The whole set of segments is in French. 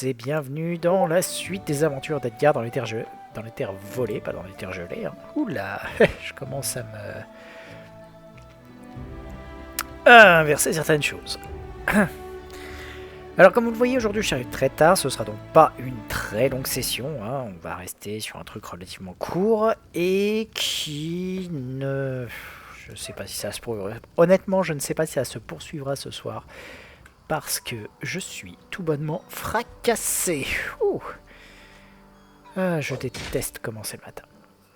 et bienvenue dans la suite des aventures d'Edgar dans dans les terres volées, pas dans les terres gelées. Hein. Oula, je commence à inverser certaines choses. Alors comme vous le voyez aujourd'hui j'arrive très tard, ce sera donc pas une très longue session, hein. On va rester sur un truc relativement court et qui ne... Je sais pas si ça se poursuivra. Honnêtement je ne sais pas si ça se poursuivra ce soir. Parce que je suis tout bonnement fracassé. Ouh. Ah, je déteste commencer le matin.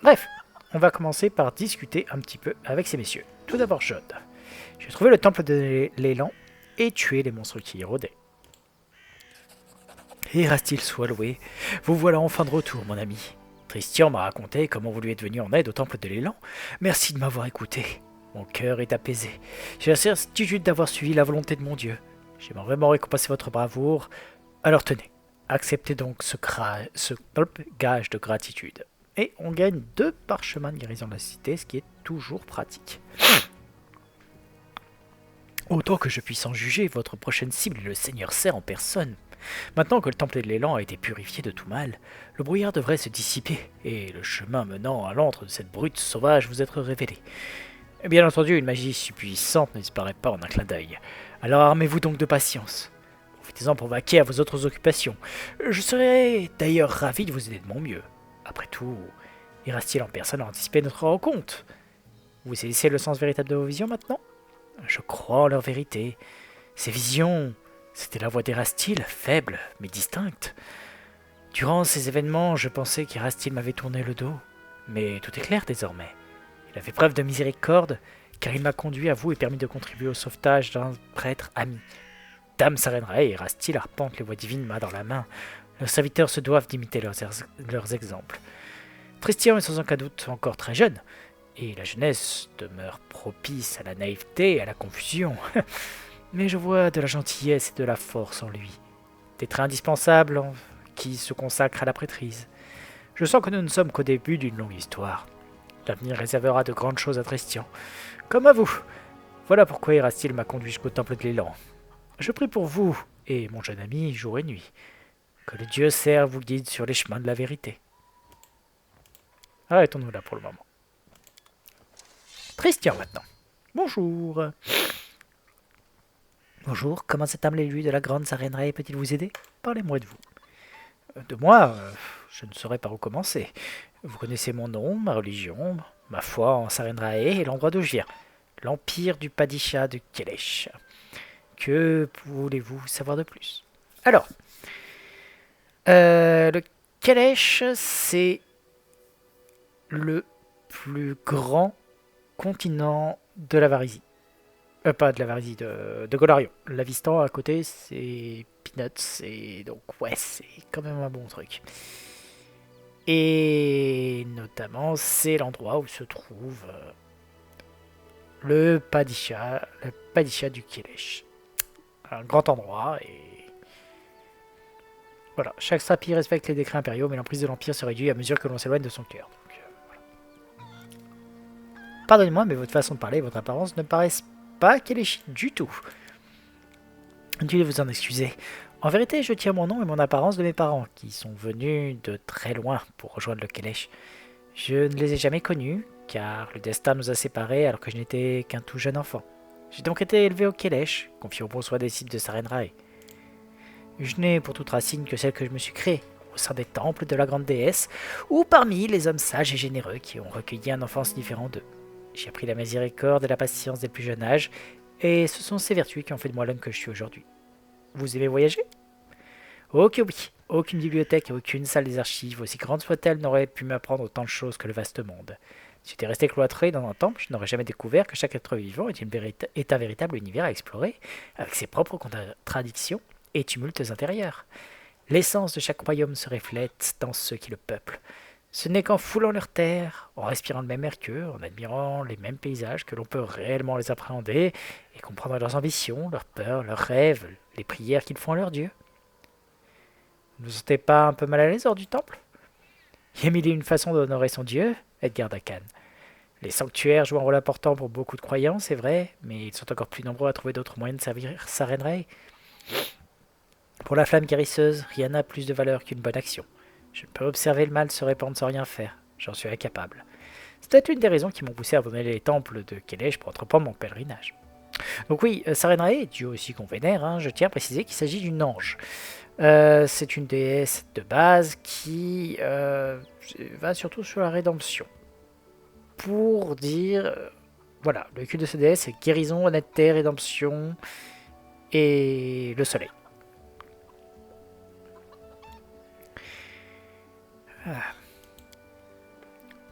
Bref, on va commencer par discuter un petit peu avec ces messieurs. Tout d'abord, Jod. J'ai trouvé le temple de l'élan et tué les monstres qui y rôdaient. Erastil soit loué, vous voilà enfin de retour, mon ami. Tristian m'a raconté comment vous lui êtes venu en aide au temple de l'élan. Merci de m'avoir écouté. Mon cœur est apaisé. J'ai la certitude d'avoir suivi la volonté de mon Dieu. J'aimerais vraiment récompenser votre bravoure. Alors tenez, acceptez donc ce gage de gratitude. Et on gagne 2 parchemins de guérison de la cité, ce qui est toujours pratique. Autant que je puisse en juger, votre prochaine cible est le Seigneur Serre en personne. Maintenant que le temple de l'élan a été purifié de tout mal, le brouillard devrait se dissiper, et le chemin menant à l'antre de cette brute sauvage vous être révélé. Bien entendu, une magie si puissante ne disparaît pas en un clin d'œil. Alors armez-vous donc de patience. Profitez-en pour vaquer à vos autres occupations. Je serais d'ailleurs ravi de vous aider de mon mieux. Après tout, ira-t-il en personne à anticiper notre rencontre? Vous saisissez le sens véritable de vos visions maintenant? Je crois en leur vérité. Ces visions, c'était la voix d'Erastil, faible mais distincte. Durant ces événements, je pensais qu'Erastil m'avait tourné le dos. Mais tout est clair désormais. Il a fait preuve de miséricorde, car il m'a conduit à vous et permis de contribuer au sauvetage d'un prêtre ami. Dame Sarenrae et Erastil arpentent les voies divines main dans la main. Leurs serviteurs se doivent d'imiter leurs exemples. Tristian est sans aucun doute encore très jeune, et la jeunesse demeure propice à la naïveté et à la confusion. Mais je vois de la gentillesse et de la force en lui. Des traits indispensables qui se consacrent à la prêtrise. Je sens que nous ne sommes qu'au début d'une longue histoire. L'avenir réservera de grandes choses à Tristian, comme à vous. Voilà pourquoi Erastil m'a conduit jusqu'au temple de l'élan. Je prie pour vous et mon jeune ami jour et nuit. Que le Dieu Serre vous guide sur les chemins de la vérité. Arrêtons-nous là pour le moment. Tristian maintenant. Bonjour. Bonjour, comment cet âme l'élu de la grande Sarenrae peut-il vous aider? Parlez-moi de vous. De moi, je ne saurais par où commencer. Vous connaissez mon nom, ma religion, ma foi en Sarenrae et l'endroit d'où je viens. L'empire du Padishah de Kelesh. Que voulez-vous savoir de plus? Alors, le Kelesh, c'est le plus grand continent de la Varisie. Pas de la Varisie, de Golarion. L'Avistan à côté, c'est Peanuts, et donc ouais, c'est quand même un bon truc. Et notamment, c'est l'endroit où se trouve le Padishah du Kelesh. Un grand endroit, et voilà. Chaque sapie respecte les décrets impériaux, mais l'emprise de l'Empire se réduit à mesure que l'on s'éloigne de son cœur. Voilà. Pardonnez-moi, mais votre façon de parler et votre apparence ne paraissent pas Keleshi du tout. Veuillez vous en excuser. En vérité, je tiens mon nom et mon apparence de mes parents, qui sont venus de très loin pour rejoindre le Kelesh. Je ne les ai jamais connus, car le destin nous a séparés alors que je n'étais qu'un tout jeune enfant. J'ai donc été élevé au Kelesh, confié au bon soin des cibles de Sarenrae. Je n'ai pour toute racine que celle que je me suis créée, au sein des temples de la grande déesse, ou parmi les hommes sages et généreux qui ont recueilli un enfance différent d'eux. J'ai appris la miséricorde et la patience dès le plus jeune âge, et ce sont ces vertus qui ont fait de moi l'homme que je suis aujourd'hui. Vous aimez voyager? Oh que oui, aucune bibliothèque et aucune salle des archives, aussi grande soit-elle, n'aurait pu m'apprendre autant de choses que le vaste monde. Si j'étais resté cloîtré dans un temple, je n'aurais jamais découvert que chaque être vivant est un véritable univers à explorer, avec ses propres contradictions et tumultes intérieurs. L'essence de chaque royaume se reflète dans ceux qui le peuplent. Ce n'est qu'en foulant leurs terres, en respirant le même air qu'eux, en admirant les mêmes paysages que l'on peut réellement les appréhender et comprendre leurs ambitions, leurs peurs, leurs rêves, les prières qu'ils font à leur Dieu. Vous ne vous sentez pas un peu mal à l'aise hors du temple? Il y a mille et une façons d'honorer son Dieu, Edgar Dakan. Les sanctuaires jouent un rôle important pour beaucoup de croyants, c'est vrai, mais ils sont encore plus nombreux à trouver d'autres moyens de servir Sarenrae. Pour la flamme guérisseuse, rien n'a plus de valeur qu'une bonne action. Je ne peux observer le mal se répandre sans rien faire. J'en suis incapable. C'est peut-être une des raisons qui m'ont poussé à abandonner les temples de Kelesh pour entreprendre mon pèlerinage. Donc oui, Sarenrae, dieu aussi qu'on vénère, hein, je tiens à préciser qu'il s'agit d'une ange. C'est une déesse de base qui va surtout sur la rédemption. Pour dire... voilà, le culte de cette déesse, c'est guérison, honnêteté, rédemption et le soleil.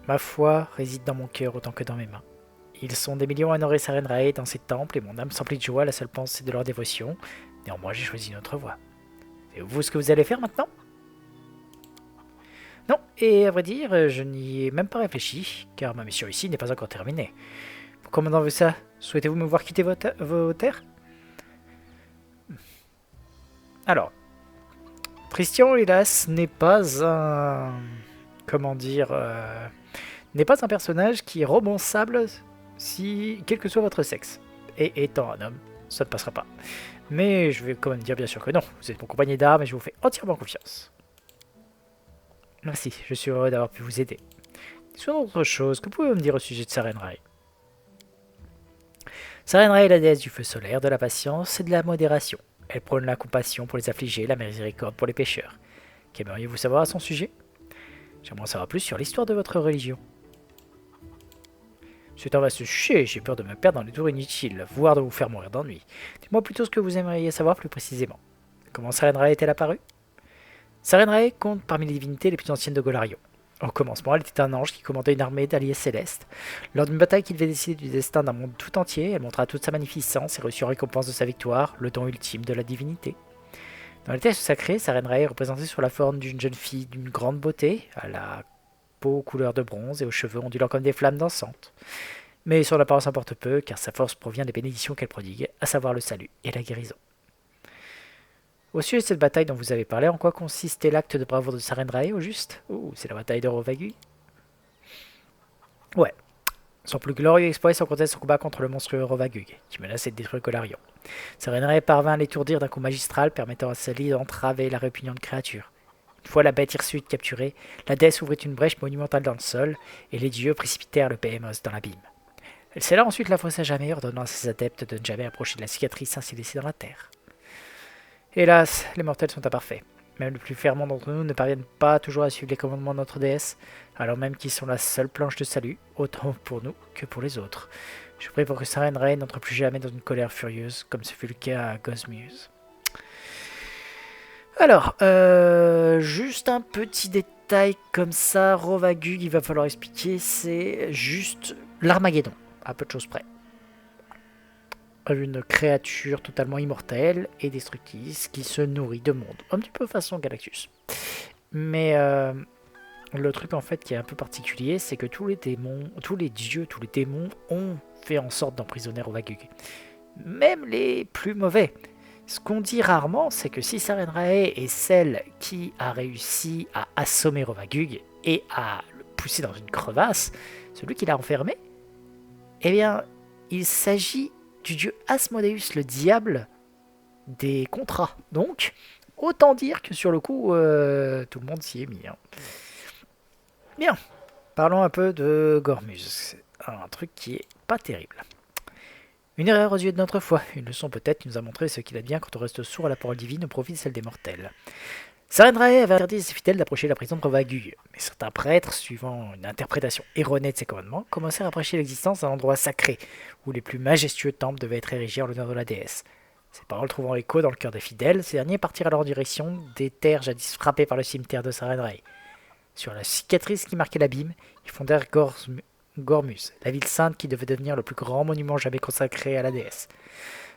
Ma foi réside dans mon cœur autant que dans mes mains. Ils sont des millions à honorer Sarenrae dans ses temples et mon âme s'emplit de joie à la seule pensée de leur dévotion. Néanmoins, j'ai choisi une autre voie. Et vous, ce que vous allez faire maintenant? Non, et à vrai dire, je n'y ai même pas réfléchi, car ma mission ici n'est pas encore terminée. Pourquoi m'en veut ça? Souhaitez-vous me voir quitter vos terres? Alors, Tristian, hélas, n'est pas un... comment dire... n'est pas un personnage qui est romançable, si quel que soit votre sexe. Et étant un homme, ça ne passera pas. Mais je vais quand même dire bien sûr que non. Vous êtes mon compagnon d'armes et je vous fais entièrement confiance. Merci, je suis heureux d'avoir pu vous aider. Sur autre chose, que pouvez-vous me dire au sujet de Sarenrae? Sarenrae est la déesse du feu solaire, de la patience et de la modération. Elle prône la compassion pour les affligés, la miséricorde pour les pécheurs. Qu'aimeriez-vous savoir à son sujet? J'aimerais en savoir plus sur l'histoire de votre religion. C'est un vaste sujet, j'ai peur de me perdre dans les tours inutiles, voire de vous faire mourir d'ennui. Dites-moi plutôt ce que vous aimeriez savoir plus précisément. Comment Sarenrae est-elle apparue? Sarenrae compte parmi les divinités les plus anciennes de Golarion. Au commencement, elle était un ange qui commandait une armée d'alliés célestes. Lors d'une bataille qui devait décider du destin d'un monde tout entier, elle montra toute sa magnificence et reçut en récompense de sa victoire le don ultime de la divinité. Dans les textes sacrés, Sarenrae est représentée sur la forme d'une jeune fille d'une grande beauté, à la peau couleur de bronze et aux cheveux ondulant comme des flammes dansantes. Mais son apparence importe peu, car sa force provient des bénédictions qu'elle prodigue, à savoir le salut et la guérison. Au sujet de cette bataille dont vous avez parlé, en quoi consistait l'acte de bravoure de Sarenrae au juste? C'est la bataille de Rovagui. Ouais. Son plus glorieux exploit est sans conteste son combat contre le monstrueux Rovagug, qui menaçait de détruire Golarion. Sarenrae parvint à l'étourdir d'un coup magistral, permettant à Sally d'entraver la réunion de créatures. Une fois la bête hirsute capturée, la déesse ouvrit une brèche monumentale dans le sol, et les dieux précipitèrent le Behemoth dans l'abîme. Elle scella ensuite la fosse à jamais, ordonnant à ses adeptes de ne jamais approcher de la cicatrice ainsi laissée dans la terre. Hélas, les mortels sont imparfaits. Même les plus fervents d'entre nous ne parviennent pas toujours à suivre les commandements de notre déesse, alors même qu'ils sont la seule planche de salut, autant pour nous que pour les autres. Je prie pour que Sarenrae n'entre plus jamais dans une colère furieuse, comme ce fut le cas à Gosmuse. Alors, juste un petit détail comme ça, Rovagug, il va falloir expliquer, c'est juste l'Armageddon, à peu de choses près. Une créature totalement immortelle et destructrice qui se nourrit de monde, un petit peu façon Galactus. Mais le truc en fait qui est un peu particulier, c'est que tous les démons, tous les dieux, tous les démons ont fait en sorte d'emprisonner Rovagug. Même les plus mauvais. Ce qu'on dit rarement, c'est que si Sarenrae est celle qui a réussi à assommer Rovagug et à le pousser dans une crevasse, celui qui l'a enfermé, eh bien, il s'agit du dieu Asmodeus, le diable des contrats. Donc, autant dire que sur le coup, tout le monde s'y est mis. Hein. Bien, parlons un peu de Gormuz. C'est un truc qui est pas terrible. Une erreur aux yeux de notre foi, une leçon peut-être qui nous a montré ce qu'il advient quand on reste sourd à la parole divine au profit de celle des mortels. Sarenrae avait interdit à ses fidèles d'approcher la prison de Rovagug, mais certains prêtres, suivant une interprétation erronée de ses commandements, commencèrent à prêcher l'existence d'un endroit sacré, où les plus majestueux temples devaient être érigés en l'honneur de la déesse. Ces paroles trouvant écho dans le cœur des fidèles, ces derniers partirent alors en direction des terres jadis frappées par le cimetière de Sarenrae. Sur la cicatrice qui marquait l'abîme, ils fondèrent Gormuz, la ville sainte qui devait devenir le plus grand monument jamais consacré à la déesse.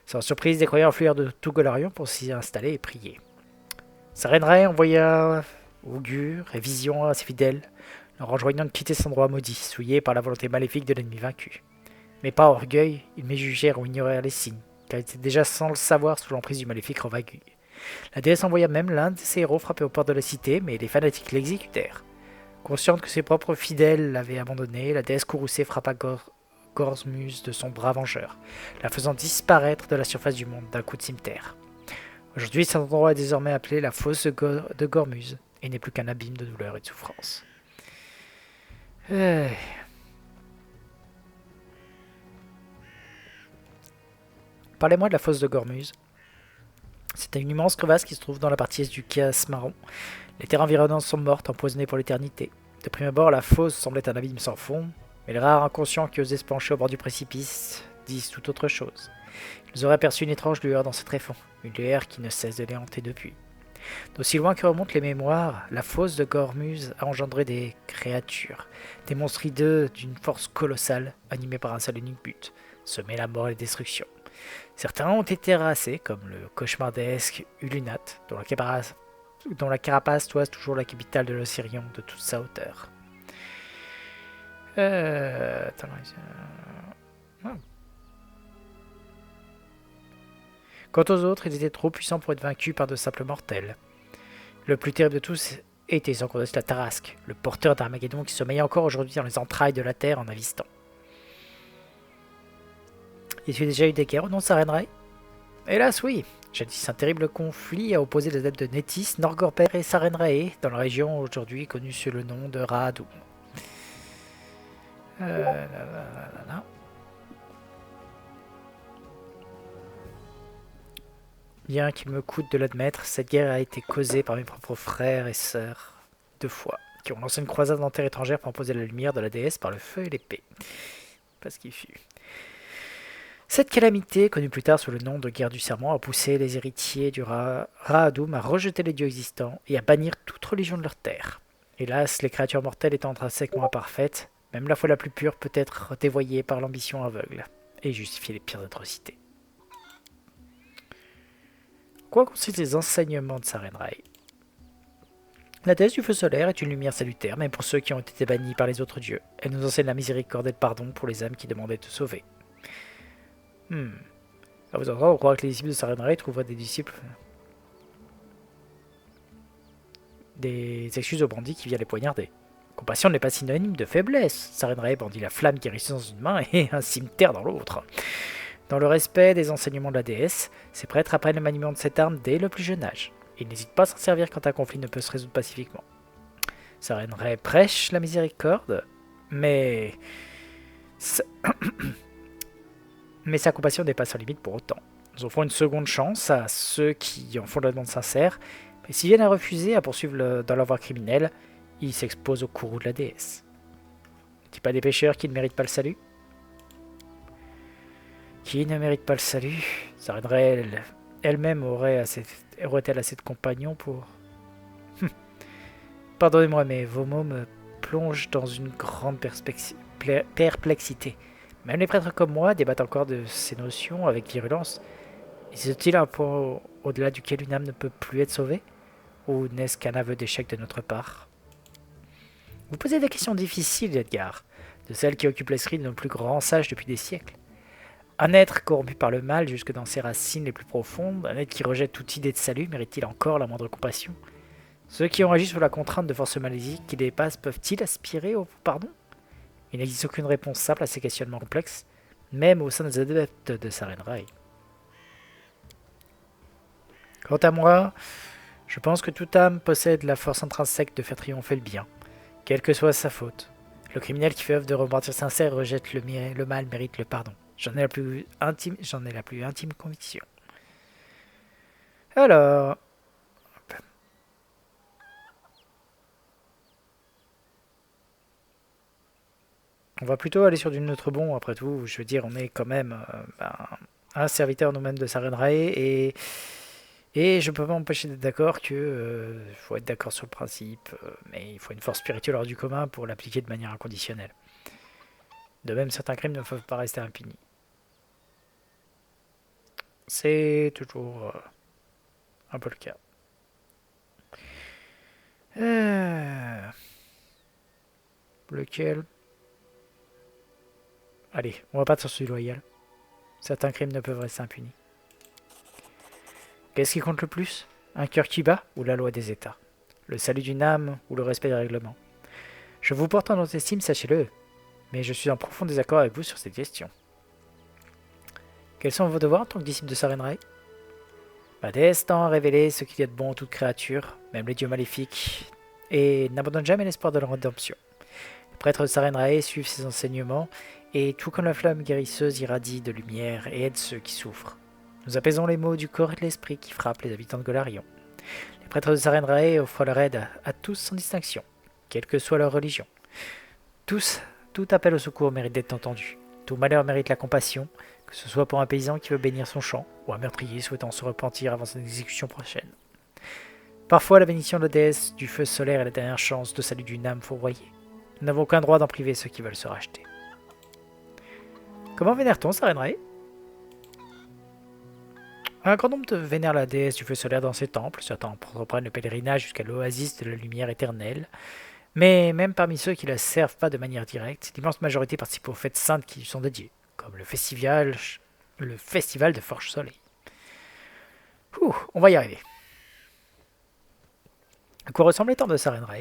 Sans surprise, des croyants affluèrent de tout Golarion pour s'y installer et prier. Sarenrae envoya augures et visions à ses fidèles, leur enjoignant de quitter cet endroit maudit, souillé par la volonté maléfique de l'ennemi vaincu. Mais par orgueil, ils méjugèrent ou ignorèrent les signes, car ils étaient déjà sans le savoir sous l'emprise du maléfique Rovagug. La déesse envoya même l'un de ses héros frapper aux portes de la cité, mais les fanatiques l'exécutèrent. Consciente que ses propres fidèles l'avaient abandonnée, la déesse courroucée frappa Gormuz de son bras vengeur, la faisant disparaître de la surface du monde d'un coup de cimeterre. Aujourd'hui, cet endroit est désormais appelé la fosse de Gormuz, et n'est plus qu'un abîme de douleur et de souffrance. Euh, Parlez-moi de la fosse de Gormuz. C'est une immense crevasse qui se trouve dans la partie est du Chias marron. Les terres environnantes sont mortes, empoisonnées pour l'éternité. De prime abord, la fosse semblait un abîme sans fond, mais les rares inconscients qui osaient se pencher au bord du précipice disent tout autre chose. Ils auraient aperçu une étrange lueur dans ce tréfonds, une lueur qui ne cesse de les hanter depuis. D'aussi loin que remontent les mémoires, la fosse de Gormuz a engendré des créatures, des monstres hideux d'une force colossale, animés par un seul unique but, semer la mort et la destruction. Certains ont été terrassés, comme le cauchemardesque Ulunat, dont la carapace toise toujours la capitale de l'Ossirion de toute sa hauteur. Oh. Quant aux autres, ils étaient trop puissants pour être vaincus par de simples mortels. Le plus terrible de tous était sans conteste la Tarasque, le porteur d'Armageddon qui sommeillait encore aujourd'hui dans les entrailles de la Terre en Avistan. Y a-t-il déjà eu des guerres au nom de Sarenrae? Hélas, oui. Jadis, un terrible conflit a opposé les adeptes de Nétis, Norgorper et Sarenrae dans la région aujourd'hui connue sous le nom de Raadum. Bien qu'il me coûte de l'admettre, cette guerre a été causée par mes propres frères et sœurs, 2 fois, qui ont lancé une croisade en terre étrangère pour imposer la lumière de la déesse par le feu et l'épée. Pas ce qu'il fut. Cette calamité, connue plus tard sous le nom de guerre du serment, a poussé les héritiers du Raadum à rejeter les dieux existants et à bannir toute religion de leur terre. Hélas, les créatures mortelles étant intrinsèquement imparfaites, même la foi la plus pure peut être dévoyée par l'ambition aveugle et justifier les pires atrocités. Quoi consistent les enseignements de Sarenrae? La déesse du feu solaire est une lumière salutaire, même pour ceux qui ont été bannis par les autres dieux. Elle nous enseigne la miséricorde et le pardon pour les âmes qui demandaient de se sauver. À vous entendre, on croit que les disciples de Sarenrae trouveraient des excuses aux bandits qui viennent les poignarder. Compassion n'est pas synonyme de faiblesse. Sarenrae bandit la flamme guérissante dans une main et un cimetière dans l'autre. Dans le respect des enseignements de la déesse, ces prêtres apprennent le maniement de cette arme dès le plus jeune âge. Ils n'hésitent pas à s'en servir quand un conflit ne peut se résoudre pacifiquement. Sarenrae prêche la miséricorde, mais sa compassion n'est pas sans limite pour autant. Nous offrons une seconde chance à ceux qui en font la demande sincère, mais s'ils viennent à refuser à poursuivre dans leur voie criminelle, ils s'exposent au courroux de la déesse. N'est-il pas des pécheurs qui ne méritent pas le salut? Qui ne mérite pas le salut? Sarenrae elle-même aurait-elle assez de compagnons pour... Pardonnez-moi, mais vos mots me plongent dans une grande perplexité. Même les prêtres comme moi débattent encore de ces notions avec virulence. Existe-t-il un point au-delà duquel une âme ne peut plus être sauvée? Ou n'est-ce qu'un aveu d'échec de notre part? Vous posez des questions difficiles, Edgar, de celles qui occupent l'esprit de nos plus grands sages depuis des siècles. Un être corrompu par le mal jusque dans ses racines les plus profondes, un être qui rejette toute idée de salut, mérite-t-il encore la moindre compassion? Ceux qui ont agi sous la contrainte de forces maléfiques qui dépassent peuvent-ils aspirer au pardon? Il n'existe aucune réponse simple à ces questionnements complexes, même au sein des adeptes de Sarenrae. Quant à moi, je pense que toute âme possède la force intrinsèque de faire triompher le bien, quelle que soit sa faute. Le criminel qui fait œuvre de repentir sincère et rejette le mal mérite le pardon. J'en ai la plus intime conviction. Alors... on va plutôt aller sur du neutre bon, après tout. Je veux dire, on est quand même un serviteur nous-mêmes de Sarenrae et je peux pas m'empêcher d'être d'accord que faut être d'accord sur le principe, mais il faut une force spirituelle hors du commun pour l'appliquer de manière inconditionnelle. De même, certains crimes ne peuvent pas rester impunis. C'est toujours un peu le cas. Lequel? Allez, on va pas de celui loyal. Certains crimes ne peuvent rester impunis. Qu'est-ce qui compte le plus? Un cœur qui bat ou la loi des États? Le salut d'une âme ou le respect des règlements? Je vous porte en haute estime, sachez-le, mais je suis en profond désaccord avec vous sur cette question. Quels sont vos devoirs en tant que disciple de Sarenrae? La déesse tend à révéler ce qu'il y a de bon en toute créature, même les dieux maléfiques, et n'abandonne jamais l'espoir de leur rédemption. Les prêtres de Sarenrae suivent ses enseignements, et tout comme la flamme guérisseuse irradie de lumière et aide ceux qui souffrent. Nous apaisons les maux du corps et de l'esprit qui frappent les habitants de Golarion. Les prêtres de Sarenrae offrent leur aide à tous sans distinction, quelle que soit leur religion. Tout appel au secours mérite d'être entendu. Tout malheur mérite la compassion, que ce soit pour un paysan qui veut bénir son champ, ou un meurtrier souhaitant se repentir avant son exécution prochaine. Parfois, la bénédiction de la déesse du feu solaire est la dernière chance de salut d'une âme fourvoyée. Nous n'avons aucun droit d'en priver ceux qui veulent se racheter. Comment vénère-t-on Sarenrae? Un grand nombre vénèrent la déesse du feu solaire dans ses temples, certains entreprennent le pèlerinage jusqu'à l'oasis de la lumière éternelle. Mais même parmi ceux qui la servent pas de manière directe, l'immense majorité participe aux fêtes saintes qui lui sont dédiées, comme le festival de Forge Soleil. On va y arriver. À quoi ressemble les temples de Sarenrae?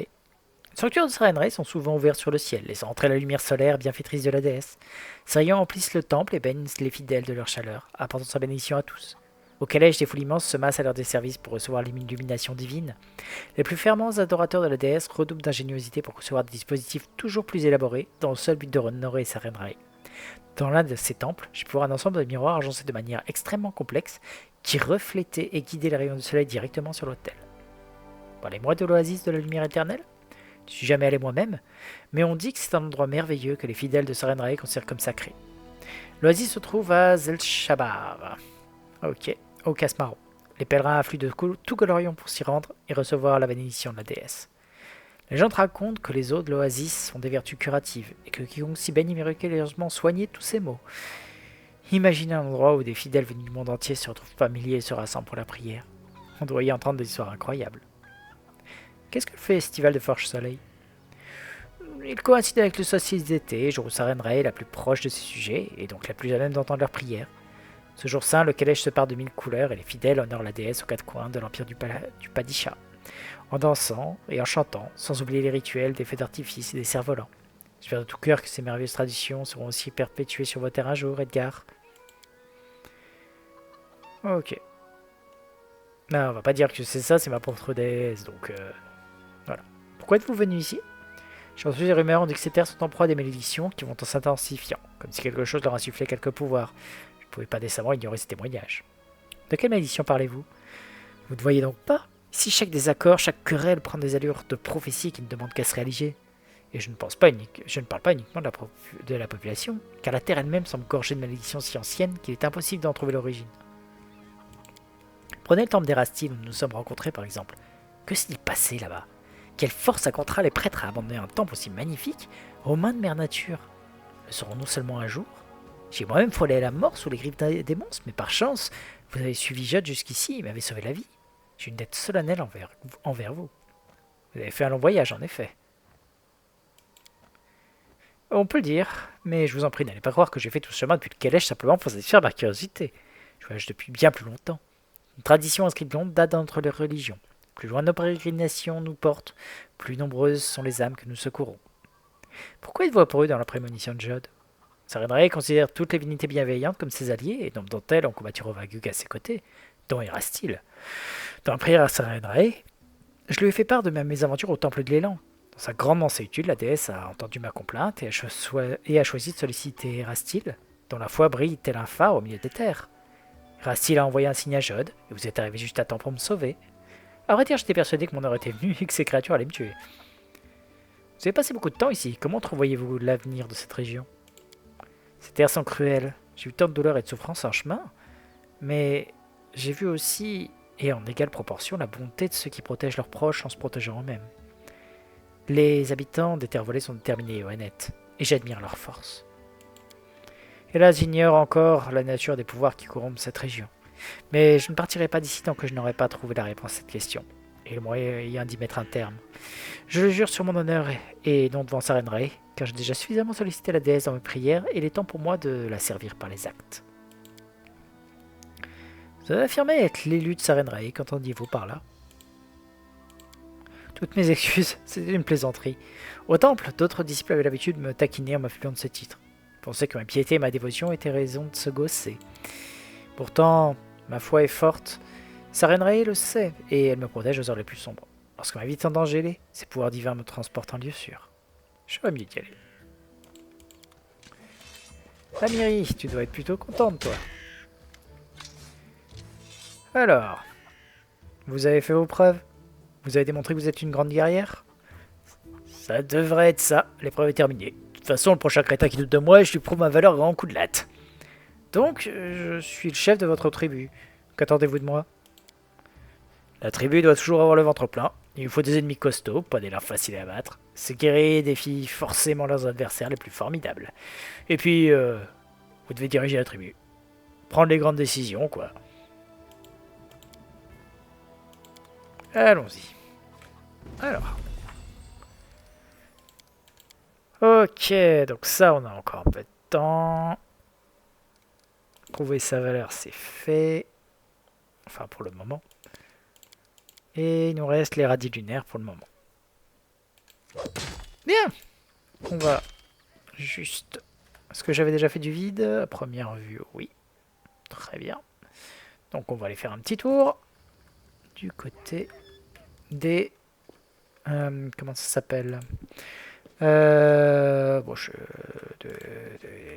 Les sanctuaires de Sarenrae sont souvent ouverts sur le ciel, laissant entrer la lumière solaire bienfaitrice de la déesse. Ses rayons emplissent le temple et baignent les fidèles de leur chaleur, apportant sa bénédiction à tous. Au calèche, des foules immenses se massent à l'heure des services pour recevoir l'illumination divine. Les plus fervents adorateurs de la déesse redoublent d'ingéniosité pour concevoir des dispositifs toujours plus élaborés dans le seul but de honorer Sarenrae. Dans l'un de ces temples, j'ai pu voir un ensemble de miroirs agencés de manière extrêmement complexe qui reflétaient et guidaient les rayons du soleil directement sur l'autel. Parlez-moi de l'oasis de la lumière éternelle? Je ne suis jamais allé moi-même, mais on dit que c'est un endroit merveilleux que les fidèles de Sarenrae considèrent comme sacré. L'oasis se trouve à Zelchabar. Ok. Au Casse-Marron. Les pèlerins affluent de tout Golarion pour s'y rendre et recevoir la bénédiction de la déesse. Les gens racontent que les eaux de l'oasis ont des vertus curatives et que quiconque s'y baigne est miraculeusement soigné de tous ses maux. Imaginez un endroit où des fidèles venus du monde entier se retrouvent familiers et se rassemblent pour la prière. On doit y entendre des histoires incroyables. Qu'est-ce que le festival de Forge Soleil? Il coïncide avec le solstice d'été, jour où Sarenrae est la plus proche de ses sujets et donc la plus à même d'entendre leurs prières. Ce jour saint, le calèche se part de 1000 couleurs et les fidèles honorent la déesse aux quatre coins de l'empire du Padisha, en dansant et en chantant, sans oublier les rituels des feux d'artifice et des cerfs-volants. J'espère de tout cœur que ces merveilleuses traditions seront aussi perpétuées sur vos terres un jour, Edgar. Ok. Non, on va pas dire que c'est ça, c'est ma propre déesse, donc voilà. Pourquoi êtes-vous venu ici? J'ai entendu des rumeurs, on dit que ces terres sont en proie à des malédictions qui vont en s'intensifiant, comme si quelque chose leur insufflait quelques pouvoirs. Je ne pouvais pas décemment ignorer ces témoignages. De quelle malédiction parlez-vous? Vous ne voyez donc pas? Ici, chaque désaccord, chaque querelle prend des allures de prophétie qui ne demandent qu'à se réaliser. Et je ne parle pas uniquement de la population, car la terre elle-même semble gorgée de malédictions si anciennes qu'il est impossible d'en trouver l'origine. Prenez le temple d'Erastil où nous nous sommes rencontrés par exemple. Que s'est-il passé là-bas? Quelle force a contraint les prêtres à abandonner un temple aussi magnifique aux mains de Mère Nature? Le saurons-nous seulement un jour? J'ai moi-même frôlé à la mort sous les griffes des monstres, mais par chance, vous avez suivi Jade jusqu'ici et m'avez sauvé la vie. J'ai une dette solennelle envers vous. Vous avez fait un long voyage, en effet. On peut le dire, mais je vous en prie, n'allez pas croire que j'ai fait tout ce chemin depuis le calèche simplement pour satisfaire ma curiosité. Je voyage depuis bien plus longtemps. Une tradition inscrite de longue date dans notre religion. Plus loin nos pérégrinations nous portent, plus nombreuses sont les âmes que nous secourons. Pourquoi êtes-vous apparu dans la prémonition de Jade? Sarenrae considère toutes les divinités bienveillantes comme ses alliés, et nombre d'entre elles ont combattu Rovagug à ses côtés, dont Erastil. Dans la prière à Sarenrae, je lui ai fait part de mes aventures au temple de l'élan. Dans sa grande mansuétude, la déesse a entendu ma complainte et a choisi de solliciter Erastil, dont la foi brille tel un phare au milieu des terres. Erastil a envoyé un signe à Jode, et vous êtes arrivé juste à temps pour me sauver. À vrai dire, j'étais persuadé que mon heure était venue et que ces créatures allaient me tuer. Vous avez passé beaucoup de temps ici, comment entrevoyez-vous l'avenir de cette région? Ces terres sont cruelles, j'ai eu tant de douleur et de souffrance en chemin, mais j'ai vu aussi, et en égale proportion, la bonté de ceux qui protègent leurs proches en se protégeant eux-mêmes. Les habitants des terres volées sont déterminés et honnêtes, et j'admire leur force. Hélas, j'ignore encore la nature des pouvoirs qui corrompent cette région, mais je ne partirai pas d'ici tant que je n'aurai pas trouvé la réponse à cette question, et le moyen d'y mettre un terme. Je le jure sur mon honneur et non devant Sarenrae, car j'ai déjà suffisamment sollicité la déesse dans mes prières, et il est temps pour moi de la servir par les actes. Vous avez affirmé être l'élu de Sarenrae, qu'entendiez-vous par là? Toutes mes excuses, c'était une plaisanterie. Au temple, d'autres disciples avaient l'habitude de me taquiner en m'affluant de ce titre. Ils pensaient que ma piété et ma dévotion étaient raison de se gausser. Pourtant, ma foi est forte, Sa reine Ray le sait, et elle me protège aux heures les plus sombres. Lorsque ma vie est en danger, ses pouvoirs divins me transportent en lieu sûr. J'aurais mieux d'y aller. Amiri, tu dois être plutôt contente, toi. Alors, vous avez fait vos preuves? Vous avez démontré que vous êtes une grande guerrière? Ça devrait être ça, l'épreuve est terminée. De toute façon, le prochain crétin qui doute de moi, je lui prouve ma valeur en coup de latte. Donc, je suis le chef de votre tribu. Qu'attendez-vous de moi? La tribu doit toujours avoir le ventre plein. Il nous faut des ennemis costauds, pas des leurs faciles à battre. Ces guerriers défient forcément leurs adversaires les plus formidables. Et puis, vous devez diriger la tribu. Prendre les grandes décisions, quoi. Allons-y. Alors. Ok, donc ça, on a encore un peu de temps. Prouver sa valeur, c'est fait. Enfin, pour le moment. Et il nous reste les radis lunaires pour le moment. Bien. On va juste... Est-ce que j'avais déjà fait du vide? À première vue, oui. Très bien. Donc on va aller faire un petit tour. Du côté des... comment ça s'appelle? Bon,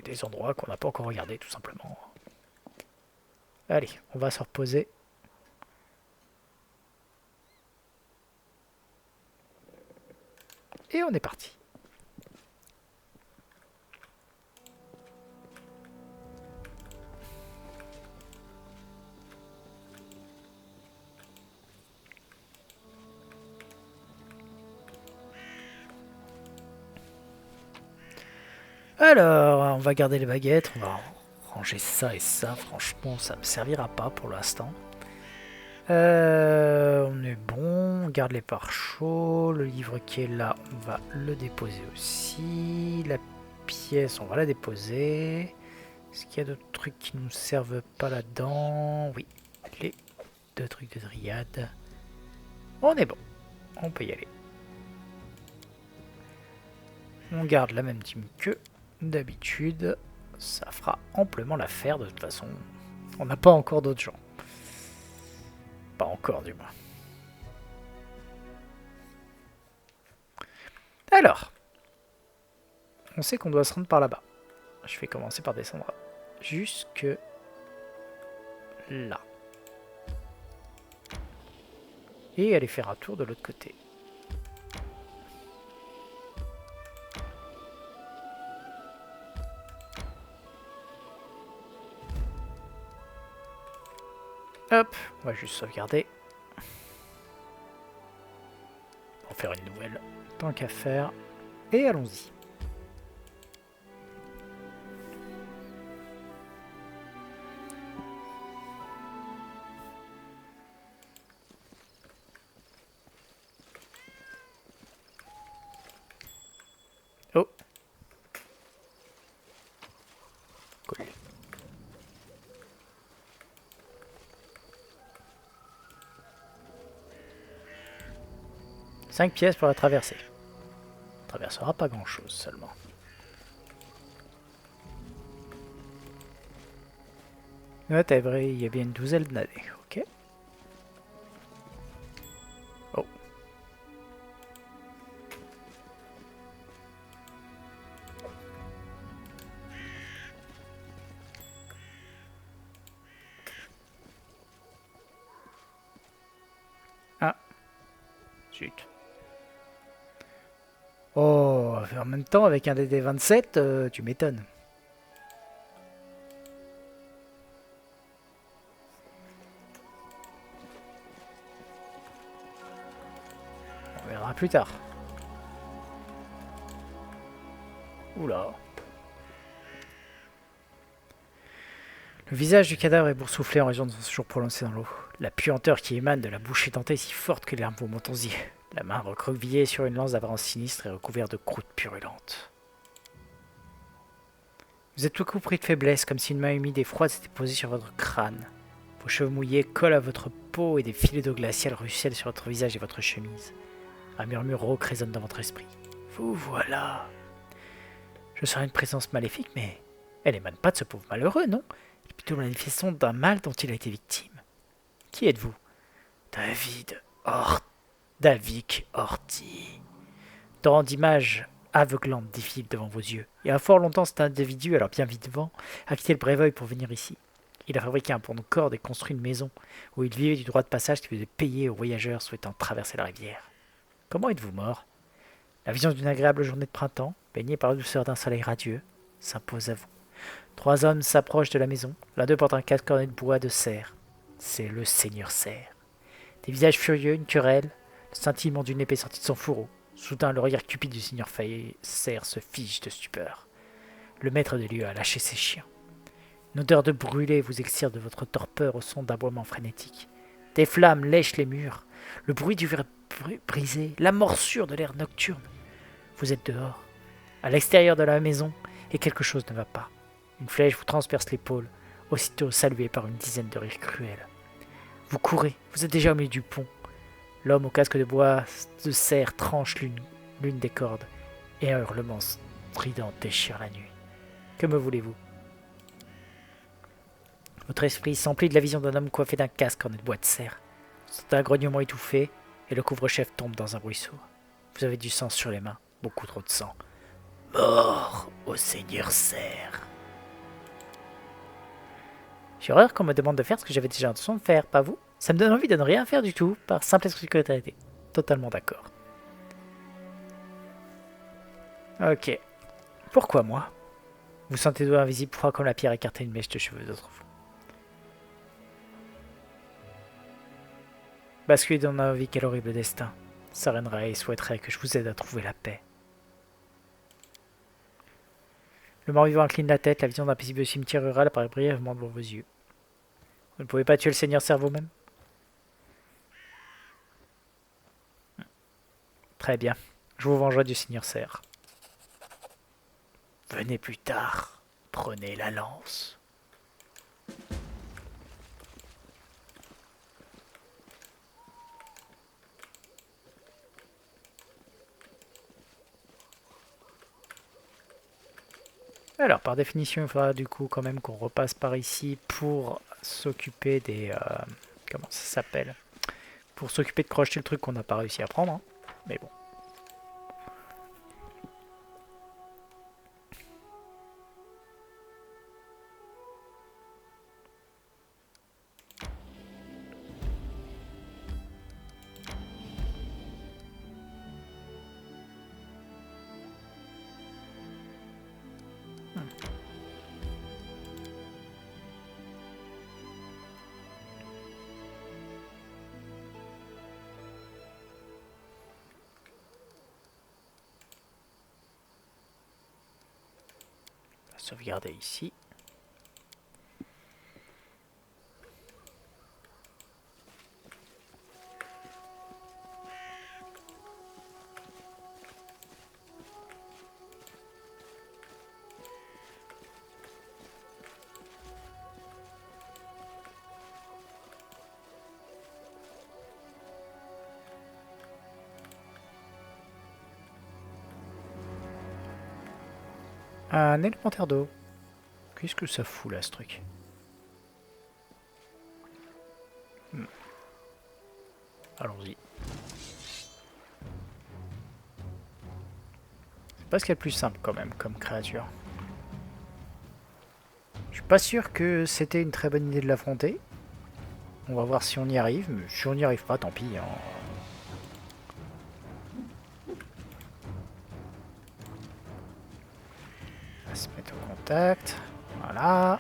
des endroits qu'on n'a pas encore regardé, tout simplement. Allez, on va se reposer. Et on est parti. Alors, on va garder les baguettes, on va ranger ça et ça. Franchement, ça me servira pas pour l'instant. On est bon, on garde les pare-chauds. Le livre qui est là, on va le déposer aussi. La pièce, on va la déposer. Est-ce qu'il y a d'autres trucs qui nous servent pas là-dedans? Oui, les deux trucs de dryade. On est bon, on peut y aller. On garde la même team que d'habitude. Ça fera amplement l'affaire de toute façon. On n'a pas encore d'autres gens. Pas encore du moins. Alors, on sait qu'on doit se rendre par là-bas. Je vais commencer par descendre jusque là. Et aller faire un tour de l'autre côté. Hop, on va juste sauvegarder. On va faire une nouvelle, tant qu'à faire. Et allons-y. Oh. Cool. Cinq pièces pour la traverser. On traversera pas grand chose seulement. Ouais, t'as vrai, il y a bien une douzaine d'années, ok. Oh. Ah. Zut. Oh, en même temps, avec un DD27, tu m'étonnes. On verra plus tard. Oula. Le visage du cadavre est boursouflé en raison de son séjour prolongé dans l'eau. La puanteur qui émane de la bouche édentée est si forte que les larmes vous montent aux yeux. La main recroquevillée sur une lance d'apparence sinistre et recouverte de croûtes purulentes. Vous êtes tout coupé de faiblesse, comme si une main humide et froide s'était posée sur votre crâne. Vos cheveux mouillés collent à votre peau et des filets d'eau glaciale ruissellent sur votre visage et votre chemise. Un murmure rauque résonne dans votre esprit. Vous voilà. Je serais une présence maléfique, mais elle émane pas de ce pauvre malheureux, non? C'est plutôt la manifestation d'un mal dont il a été victime. Qui êtes-vous? David Or... Davik Horty. Torrent d'images aveuglantes défilent devant vos yeux. Il y a fort longtemps, cet individu, alors bien vivant, a quitté le Bréveuil pour venir ici. Il a fabriqué un pont de corde et construit une maison où il vivait du droit de passage qui faisait payer aux voyageurs souhaitant traverser la rivière. Comment êtes-vous mort? La vision d'une agréable journée de printemps, baignée par la douceur d'un soleil radieux, s'impose à vous. 3 hommes s'approchent de la maison. L'un d'eux porte un 4 cornets de bois de cerf. C'est le seigneur cerf. Des visages furieux, une querelle, le scintillement d'une épée sortie de son fourreau. Soudain, le regard cupide du seigneur cerf se fige de stupeur. Le maître des lieux a lâché ses chiens. Une odeur de brûlé vous excire de votre torpeur au son d'aboiements frénétiques. Des flammes lèchent les murs. Le bruit du verre brisé, la morsure de l'air nocturne. Vous êtes dehors, à l'extérieur de la maison, et quelque chose ne va pas. Une flèche vous transperce l'épaule, aussitôt saluée par une dizaine de rires cruels. Vous courez, vous êtes déjà au milieu du pont. L'homme au casque de bois de cerf tranche l'une des cordes, et un hurlement strident déchire la nuit. Que me voulez-vous? Votre esprit s'emplit de la vision d'un homme coiffé d'un casque en bois de cerf. C'est un grognement étouffé, et le couvre-chef tombe dans un ruisseau. Vous avez du sang sur les mains, beaucoup trop de sang. Mort au seigneur cerf. J'ai horreur qu'on me demande de faire ce que j'avais déjà l'intention de faire, pas vous? Ça me donne envie de ne rien faire du tout, par simple sécurité. Totalement d'accord. Ok. Pourquoi moi? Vous sentez doigts invisibles froid comme la pierre écarter une mèche de cheveux d'autrefois. Basculez dans ma vie, quel horrible destin. Sarenrae souhaiterait que je vous aide à trouver la paix. Le mort-vivant incline la tête, la vision d'un paisible cimetière rural apparaît brièvement devant vos yeux. Vous ne pouvez pas tuer le seigneur cerf vous-même? Très bien, je vous vengerai du seigneur cerf. Venez plus tard, prenez la lance. Alors, par définition, il faudra du coup quand même qu'on repasse par ici pour s'occuper des... comment ça s'appelle? Pour s'occuper de crocheter le truc qu'on n'a pas réussi à prendre. Hein. Mais bon. Sauvegarder ici. Un élémentaire d'eau. Qu'est-ce que ça fout là, ce truc? Allons-y. C'est pas ce qu'il y a de plus simple quand même comme créature. Je suis pas sûr que c'était une très bonne idée de l'affronter. On va voir si on y arrive. Mais si on n'y arrive pas, tant pis. Hein. On va se mettre au contact. Voilà.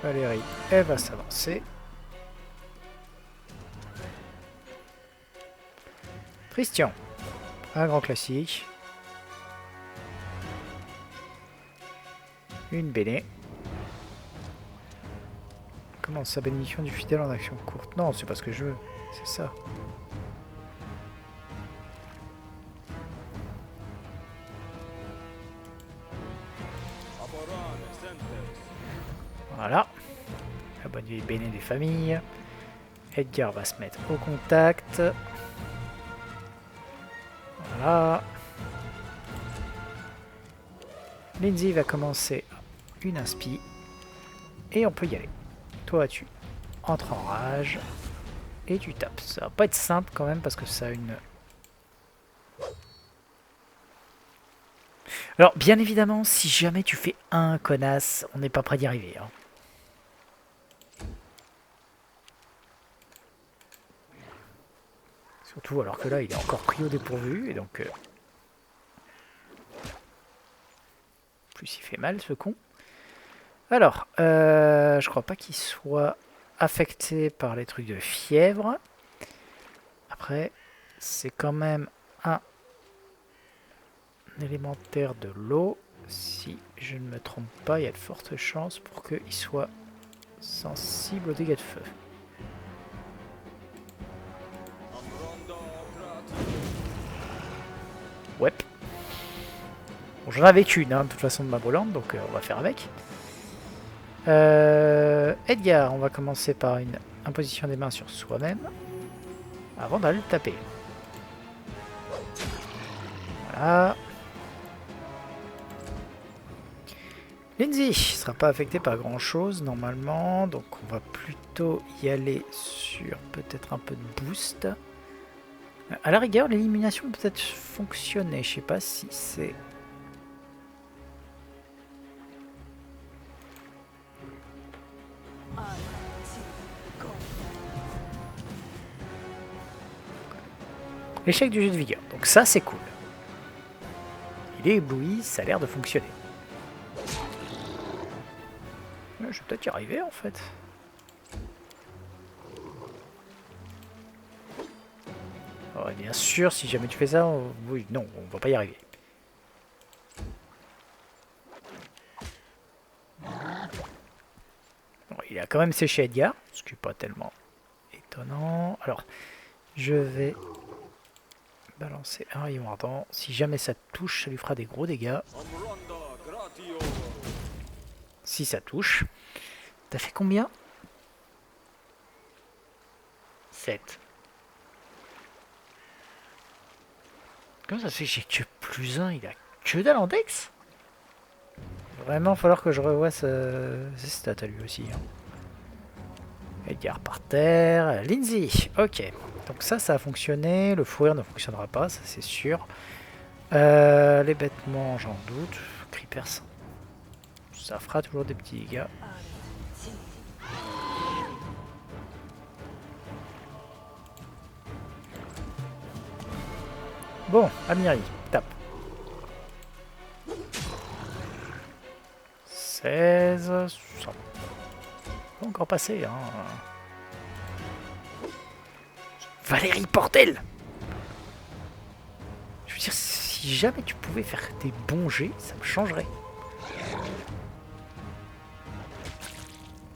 Valérie, elle va s'avancer. Christian, un grand classique. Une Béné. Comment ça, bénédiction du fidèle en action courte? Non, c'est pas ce que je veux. C'est ça. Voilà. La bonne vieille Béné des familles. Edgar va se mettre au contact. Voilà. Lindsay va commencer une inspi. Et on peut y aller. Toi, tu. entre en rage et tu tapes. Ça va pas être simple quand même parce que ça a une... Alors bien évidemment, si jamais tu fais un connasse, on n'est pas prêt d'y arriver. Hein. Surtout alors que là, il est encore pris au dépourvu et donc... plus il fait mal ce con. Alors, je crois pas qu'il soit affecté par les trucs de fièvre. Après, c'est quand même un élémentaire de l'eau. Si je ne me trompe pas, il y a de fortes chances pour qu'il soit sensible aux dégâts de feu. Ouais. Bon, j'en avais qu'une, hein, de toute façon, de ma brûlante, donc on va faire avec. Edgar, on va commencer par une imposition des mains sur soi-même avant d'aller le taper. Voilà. Lindsay ne sera pas affecté par grand chose normalement, donc on va plutôt y aller sur peut-être un peu de boost. À la rigueur, l'élimination peut peut-être fonctionner, je sais pas si c'est... L'échec du jeu de vigueur, donc ça c'est cool. Il est ébloui, ça a l'air de fonctionner. Je vais peut-être y arriver en fait. Oh, bien sûr, si jamais tu fais ça, oui, non, on va pas y arriver. Bon, il a quand même séché Edgar, ce qui n'est pas tellement étonnant. Alors, je vais balancer un rayon ardent. Si jamais ça touche, ça lui fera des gros dégâts. Si ça touche. T'as fait combien? 7. Comment ça se fait que j'ai que plus 1? Il a que dalle en dex? Vraiment, falloir que je revoie ses stats à lui aussi. Hein. Edgar par terre. Lindsay, ok. Donc ça a fonctionné. Le fou rire ne fonctionnera pas, ça c'est sûr. Les bêtements, j'en doute. Creepers, ça fera toujours des petits dégâts. Bon, Amiri, tape. 16. Ça va encore passer, hein. Valérie Portel! Je veux dire, si jamais tu pouvais faire des bons jets, ça me changerait.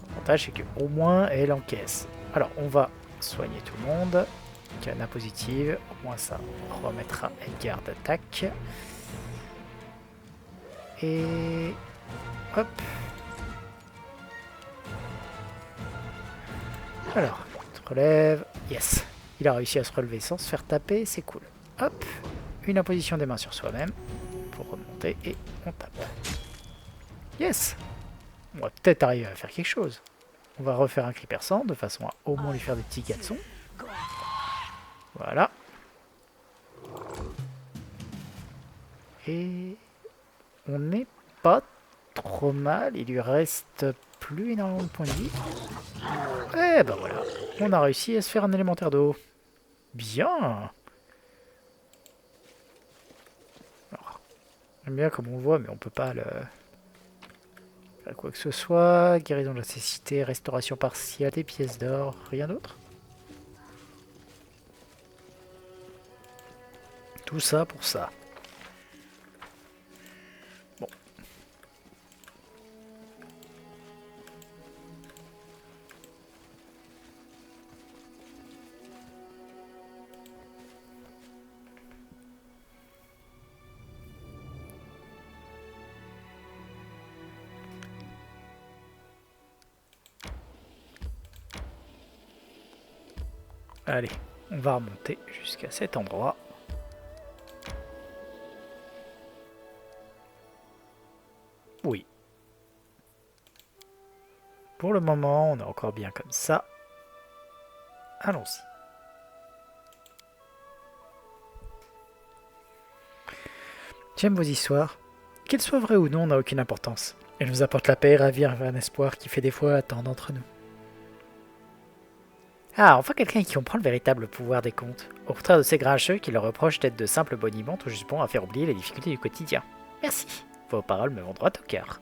L'avantage, c'est qu'au moins, elle encaisse. Alors, on va soigner tout le monde. Cana positive. Au moins, ça remettra Edgar d'attaque. Et... hop. Alors, tu te relèves. Yes. Il a réussi à se relever sans se faire taper, c'est cool. Hop. Une imposition des mains sur soi-même. Pour remonter et on tape. Yes. On va peut-être arriver à faire quelque chose. On va refaire un cri perçant de façon à au moins lui faire des petits gatsons. Voilà. Et on n'est pas trop mal. Il lui reste plus énormément de points de vie. Et ben voilà. On a réussi à se faire un élémentaire d'eau. Bien. Alors, j'aime bien comme on le voit, mais on peut pas le... faire quoi que ce soit. Guérison de la cécité, restauration partielle, des pièces d'or. Rien d'autre. Tout ça pour ça. Bon. Allez, on va remonter jusqu'à cet endroit. Oui. Pour le moment, on est encore bien comme ça. Allons-y. J'aime vos histoires. Qu'elles soient vraies ou non n'a aucune importance. Elles nous apportent la paix et ravivent un espoir qui fait des fois tant d'entre nous. Ah, enfin quelqu'un qui comprend le véritable pouvoir des contes. Au contraire de ces grincheux qui leur reprochent d'être de simples boniments tout juste bons à faire oublier les difficultés du quotidien. Merci. Vos paroles me vont droit au cœur.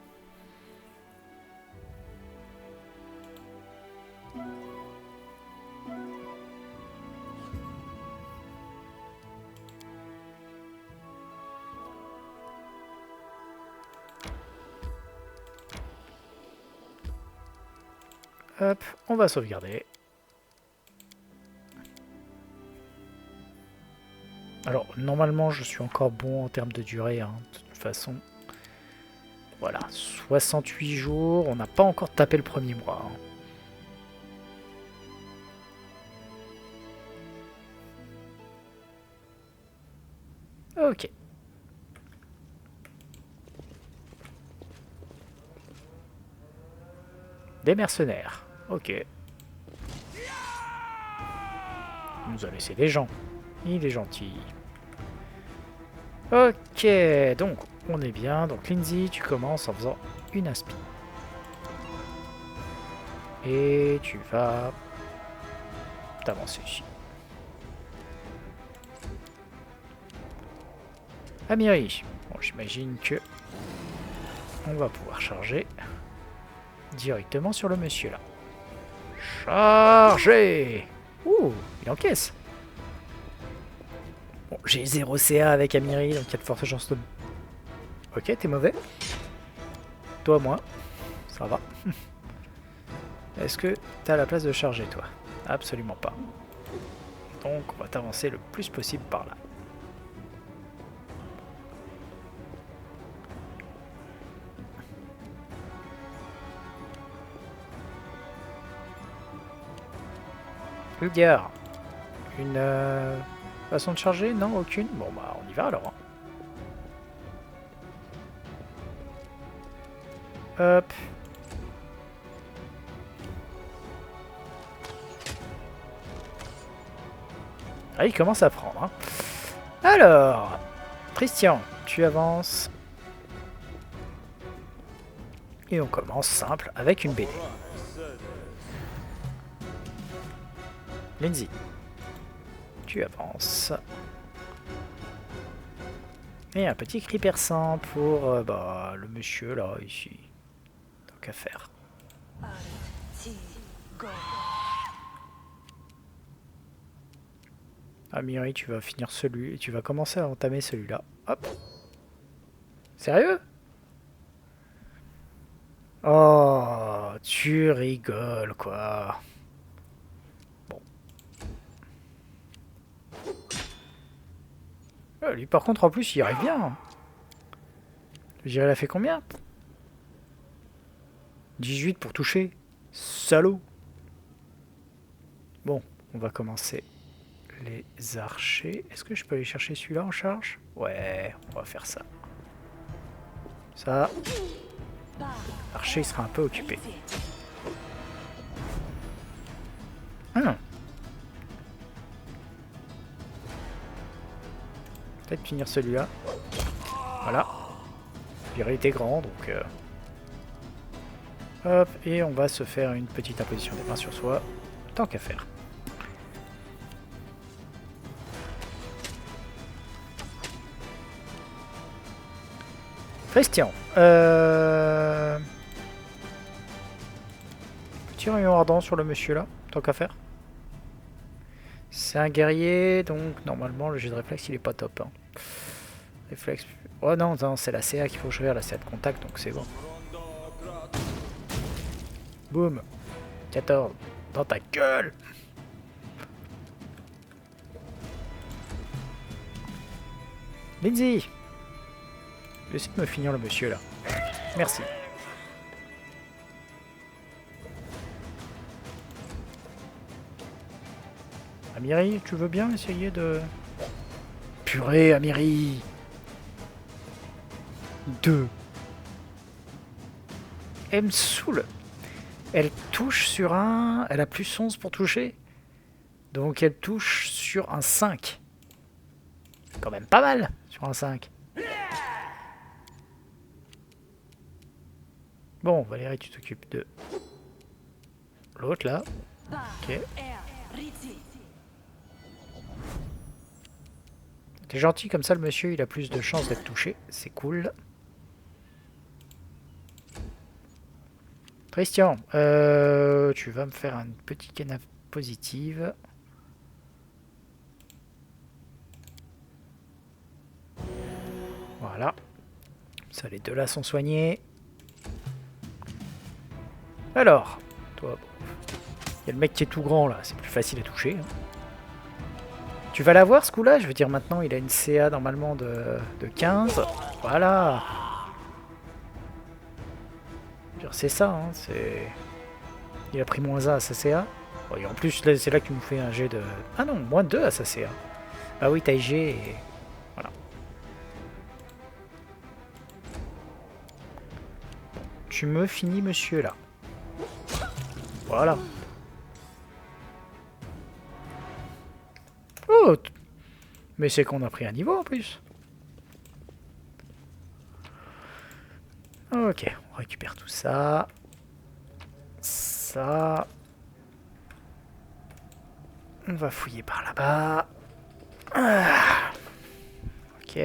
Hop, on va sauvegarder. Alors, normalement, je suis encore bon en termes de durée, hein, de toute façon. Voilà, 68 jours, on n'a pas encore tapé le premier mois. Hein. Ok. Des mercenaires. Ok. Il nous a laissé des gens. Il est gentil. Ok, donc on est bien. Donc Lindsay, tu commences en faisant une inspi. Et tu vas t'avancer ici. Amiri, bon, j'imagine que on va pouvoir charger directement sur le monsieur là. Charger. Ouh, il encaisse. Bon, j'ai 0 CA avec Amiri, donc il y a de fortes chances de... Ok, t'es mauvais. Toi, moi. Ça va. Est-ce que t'as la place de charger, toi? Absolument pas. Donc, on va t'avancer le plus possible par là. Ulgar. Une façon de charger? Non, aucune. Bon, bah, on y va alors. Hop. Ah, il commence à prendre. Hein. Alors, Christian, tu avances. Et on commence simple avec une BD. Lindsay, tu avances. Et un petit cri perçant pour bah, le monsieur là, ici. Tant qu'à faire. Amiri, tu vas finir celui, tu vas commencer à entamer celui-là. Hop. Sérieux? Oh, tu rigoles quoi. Bon. Lui par contre en plus il arrive bien. Je dirais il a fait combien? 18 pour toucher. Salaud. Bon, on va commencer les archers. Est-ce que je peux aller chercher celui-là en charge? Ouais, on va faire ça. Ça. L'archer il sera un peu occupé. Peut-être finir celui-là. Voilà. Il était grand donc... Hop, et on va se faire une petite imposition des mains sur soi. Tant qu'à faire. Christian. Petit rayon ardent sur le monsieur là, tant qu'à faire. C'est un guerrier, donc normalement le jet de réflexe il est pas top. Hein. Réflexe. Oh non, non c'est la CA qu'il faut choisir, la CA de contact, donc c'est bon. Boum. 14. Dans ta gueule. Lindsay. J'essaie de me finir le monsieur là. Merci. Amiri, tu veux bien essayer de... Purée, Amiri. 2. Elle me saoule. Elle touche sur un... Elle a plus 11 pour toucher. Donc elle touche sur un 5. C'est quand même pas mal sur un 5. Bon, Valérie, tu t'occupes de l'autre là. Ok. T'es gentil comme ça, le monsieur, il a plus de chances d'être touché. C'est cool. Christian, tu vas me faire un petit canap positive. Voilà. Ça, les deux là sont soignés. Alors, toi, bon. Il y a le mec qui est tout grand là, c'est plus facile à toucher. Hein. Tu vas l'avoir ce coup-là? Je veux dire, maintenant il a une CA normalement de 15. Voilà. C'est ça, hein, c'est... Il a pris -1 à sa CA. Bon, et en plus, c'est là que tu nous fais un jet de... Ah non, -2 à sa CA. Ah oui, taille G et... Voilà. Tu me finis, monsieur, là. Voilà. Oh, mais c'est qu'on a pris un niveau en plus. Ok, on récupère tout ça. Ça. On va fouiller par là-bas. Ah. Ok.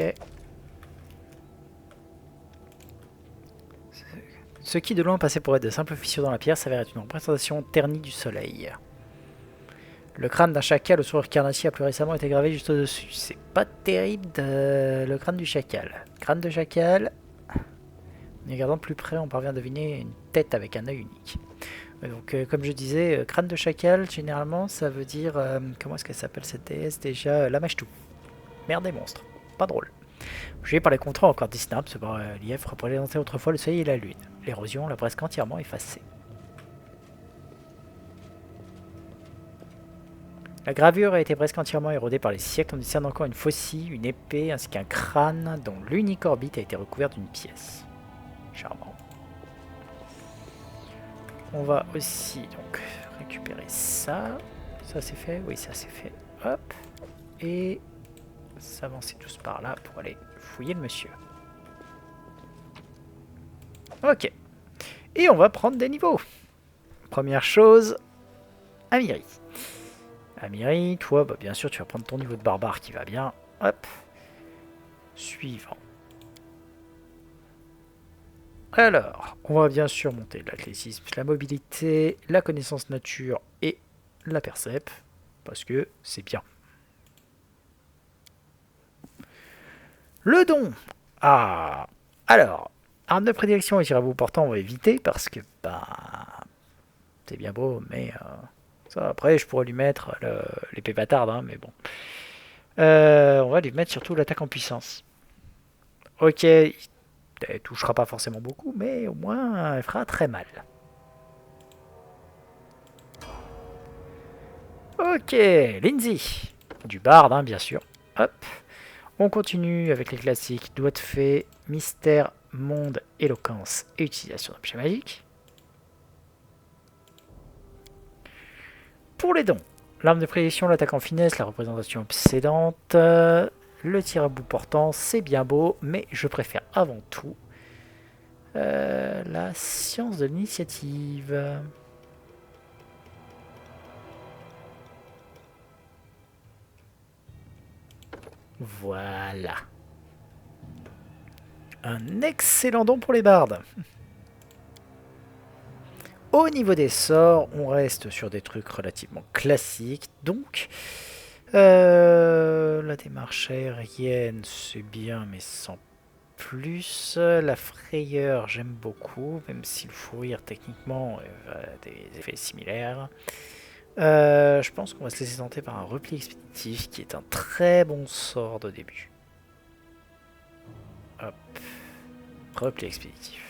Ce qui de loin passait pour être de simples fissures dans la pierre s'avère être une représentation ternie du soleil. Le crâne d'un chacal au sourire carnassier a plus récemment été gravé juste au-dessus. C'est pas terrible le crâne du chacal. Crâne de chacal. En y regardant de plus près, on parvient à deviner une tête avec un œil unique. Donc, comme je disais, crâne de chacal, généralement, ça veut dire... comment est-ce qu'elle s'appelle cette déesse déjà? La mâche-tout. Mère des monstres. Pas drôle. Joué par les contrats encore distincts, ce bas-relief représentait autrefois le soleil et la lune. L'érosion l'a presque entièrement effacé. La gravure a été presque entièrement érodée par les siècles. On discerne encore une faucille, une épée, ainsi qu'un crâne dont l'unique orbite a été recouverte d'une pièce. Charmant. On va aussi donc récupérer ça. Ça c'est fait? Oui, ça c'est fait. Hop. Et s'avancer tous par là pour aller fouiller le monsieur. Ok. Et on va prendre des niveaux. Première chose, Amiri. Amiri, toi, bah, bien sûr, tu vas prendre ton niveau de barbare qui va bien. Hop. Suivant. Alors, on va bien sûr monter l'athlétisme, la mobilité, la connaissance nature et la percep. Parce que c'est bien. Le don. Ah. Alors, arme de prédilection et tir à bout portant, on va éviter parce que, bah, c'est bien beau, mais ça, après, je pourrais lui mettre l'épée bâtarde, hein, mais bon. On va lui mettre surtout l'attaque en puissance. Ok, elle touchera pas forcément beaucoup, mais au moins, elle fera très mal. Ok, Lindsay. Du barde, hein, bien sûr. Hop. On continue avec les classiques. Doigt de fée, mystère, monde, éloquence et utilisation d'objets magiques. Pour les dons, l'arme de prédilection, l'attaque en finesse, la représentation obsédante, le tir à bout portant, c'est bien beau, mais je préfère avant tout la science de l'initiative. Voilà. Un excellent don pour les bardes. Au niveau des sorts, on reste sur des trucs relativement classiques. Donc, la démarche aérienne, c'est bien, mais sans plus. La frayeur, j'aime beaucoup, même si le fou rire, techniquement, a des effets similaires. Je pense qu'on va se laisser tenter par un repli expéditif, qui est un très bon sort de début. Hop. Repli expéditif.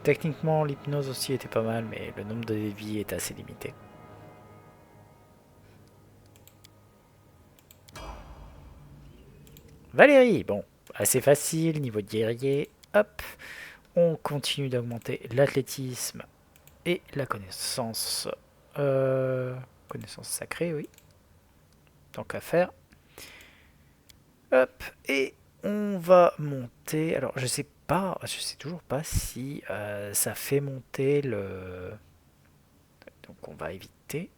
Techniquement, l'hypnose aussi était pas mal, mais le nombre de vies est assez limité. Valérie, bon, assez facile, niveau de guerrier. Hop, on continue d'augmenter l'athlétisme et la connaissance. Connaissance sacrée, oui. Tant qu'à faire. Hop, et on va monter. Alors, je sais toujours pas si ça fait monter le. Donc, on va éviter.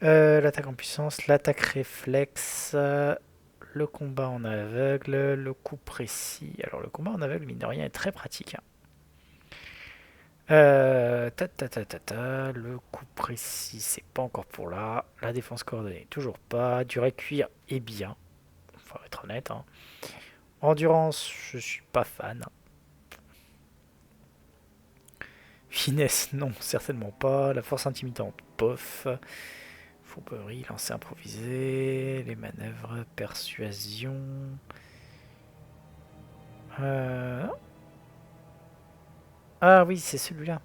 L'attaque en puissance, l'attaque réflexe, le combat en aveugle, le coup précis. Alors, le combat en aveugle, mine de rien, est très pratique. Hein. Le coup précis, c'est pas encore pour là. La défense coordonnée, toujours pas. Durée cuir est bien. Faut être honnête. Hein. Endurance, je suis pas fan. Finesse, non, certainement pas. La force intimidante, pof. Fourberie, lancer improvisé. Les manœuvres, persuasion. Ah oui, c'est celui-là.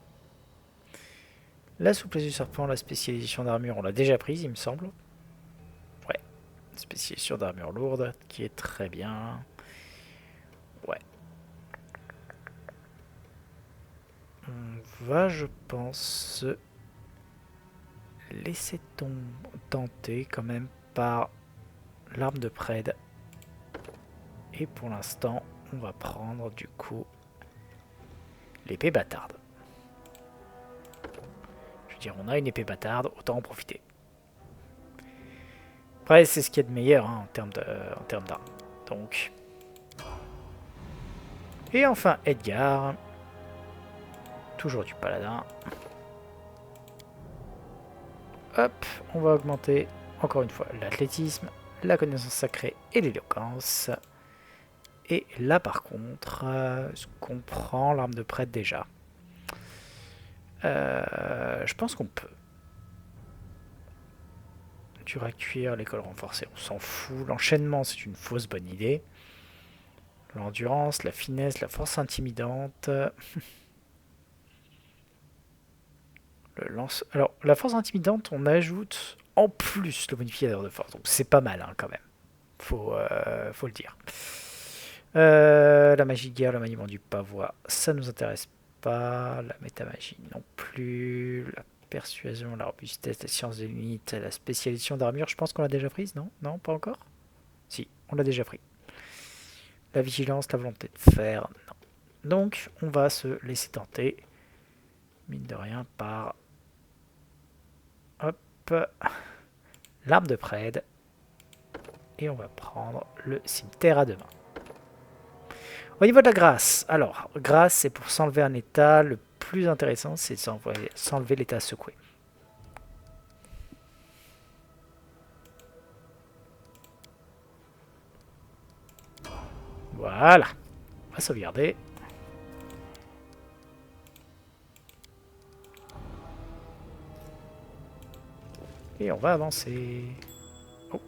La souplesse du serpent, la spécialisation d'armure, on l'a déjà prise, il me semble. Ouais. Spécialisation d'armure lourde, qui est très bien. Ouais. On va, je pense, laisser tenter quand même par l'arme de Pred. Et pour l'instant, on va prendre du coup l'épée bâtarde. Je veux dire, on a une épée bâtarde, autant en profiter. Après, c'est ce qu'il y a de meilleur hein, en termes d'armes. Donc. Et enfin, Edgar. Toujours du paladin. Hop, on va augmenter encore une fois l'athlétisme, la connaissance sacrée et l'éloquence. Et là par contre, ce qu'on prend l'arme de prêtre déjà. Je pense qu'on peut. Dur à cuire, l'école renforcée, on s'en fout. L'enchaînement, c'est une fausse bonne idée. L'endurance, la finesse, la force intimidante. Alors, la force intimidante, on ajoute en plus le modificateur de force. Donc c'est pas mal hein, quand même. Faut le dire. La magie de guerre, le maniement du pavois, ça nous intéresse pas. La métamagie non plus. La persuasion, la robustesse, la science des limites, la spécialisation d'armure, je pense qu'on l'a déjà prise, non? Non, pas encore? Si, on l'a déjà pris. La vigilance, la volonté de faire, non. Donc, on va se laisser tenter, mine de rien, par... Hop, l'arme de Pred. Et on va prendre le cimetière à deux mains. Au niveau de la grâce, alors, grâce, c'est pour s'enlever un état. Le plus intéressant, c'est s'enlever l'état secoué. Voilà. On va sauvegarder. Et on va avancer. Oh.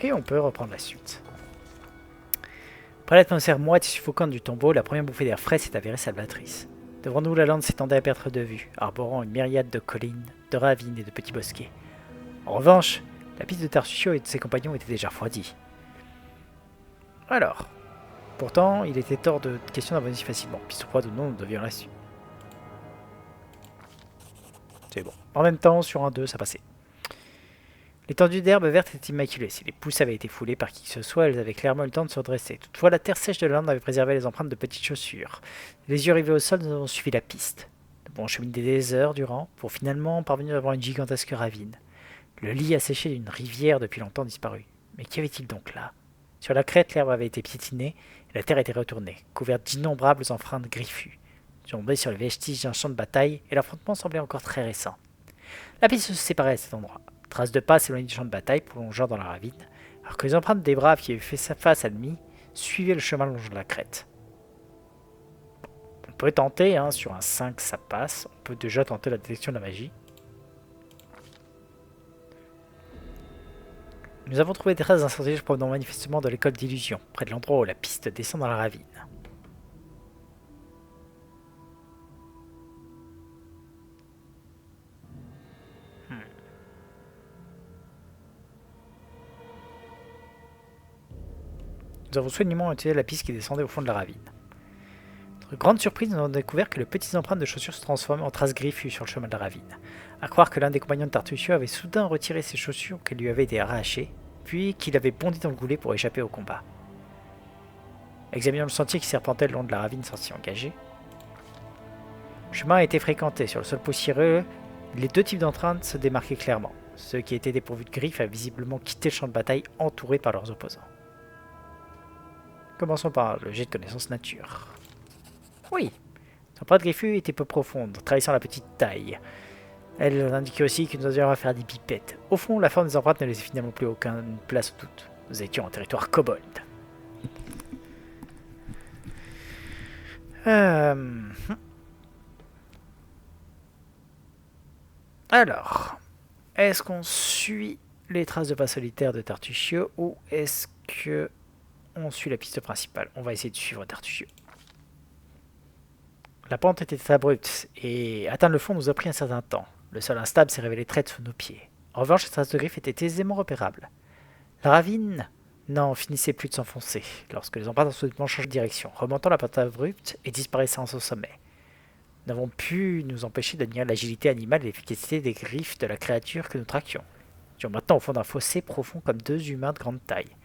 Et on peut reprendre la suite. Après l'atmosphère moite et suffocante du tombeau, la première bouffée d'air frais s'est avérée salvatrice. Devant nous, la lande s'étendait à perte de vue, arborant une myriade de collines, de ravines et de petits bosquets. En revanche, la piste de Tarsusio et de ses compagnons étaient déjà refroidis. Alors, pourtant, il était hors de question d'avancer si facilement. Piste froide ou non, nous devions la suivre. C'est bon. En même temps, sur un 2, ça passait. L'étendue d'herbe verte était immaculée. Si les pousses avaient été foulées par qui que ce soit, elles avaient clairement eu le temps de se redresser. Toutefois, la terre sèche de la lande avait préservé les empreintes de petites chaussures. Les yeux rivés au sol, nous avons suivi la piste. Nous avons cheminé des heures durant, pour finalement parvenir devant une gigantesque ravine. Le lit asséché d'une rivière depuis longtemps disparue. Mais qu'y avait-il donc là? Sur la crête, l'herbe avait été piétinée, et la terre était retournée, couverte d'innombrables empreintes griffues. Tombées sur les vestiges d'un champ de bataille, et l'affrontement semblait encore très récent. La piste se séparait à cet endroit. Traces de pas s'éloignaient du champ de bataille, prolongeant dans la ravine, alors que les empreintes des braves qui avaient fait face à l'ennemi suivaient le chemin longeant la crête. On peut tenter, hein, sur un 5 ça passe. On peut déjà tenter la détection de la magie. Nous avons trouvé des traces d'un sortilège provenant manifestement de l'école d'illusion, près de l'endroit où la piste descend dans la ravine. Nous avons soigneusement utilisé la piste qui descendait au fond de la ravine. Notre grande surprise, nous avons découvert que les petites empreintes de chaussures se transforment en traces griffues sur le chemin de la ravine. À croire que l'un des compagnons de Tartusio avait soudain retiré ses chaussures qui lui avaient été arrachées, puis qu'il avait bondi dans le goulet pour échapper au combat. Examinons le sentier qui serpentait le long de la ravine sans s'y engager. Le chemin a été fréquenté. Sur le sol poussiéreux, les deux types d'empreintes se démarquaient clairement. Ceux qui étaient dépourvus de griffes avaient visiblement quitté le champ de bataille entourés par leurs opposants. Commençons par le jet de connaissance nature. Oui, l'empreinte griffue était peu profonde, trahissant la petite taille. Elle indiquait aussi que nous avions affaire à des pipettes. Au fond, la forme des empreintes ne laissait finalement plus aucune place au doute. Nous étions en territoire kobold. Alors, est-ce qu'on suit les traces de pas solitaires de Tartusio ou est-ce que on suit la piste principale? On va essayer de suivre Tartusio. La pente était abrupte et atteindre le fond nous a pris un certain temps. Le sol instable s'est révélé très sous nos pieds. En revanche, les traces de griffes étaient aisément repérables. La ravine n'en finissait plus de s'enfoncer lorsque les empreintes ont soudainement changé de direction, remontant la pente abrupte et disparaissant au sommet. Nous n'avons pu nous empêcher d'admirer l'agilité animale et l'efficacité des griffes de la créature que nous traquions. Nous étions maintenant au fond d'un fossé profond comme deux humains de grande taille.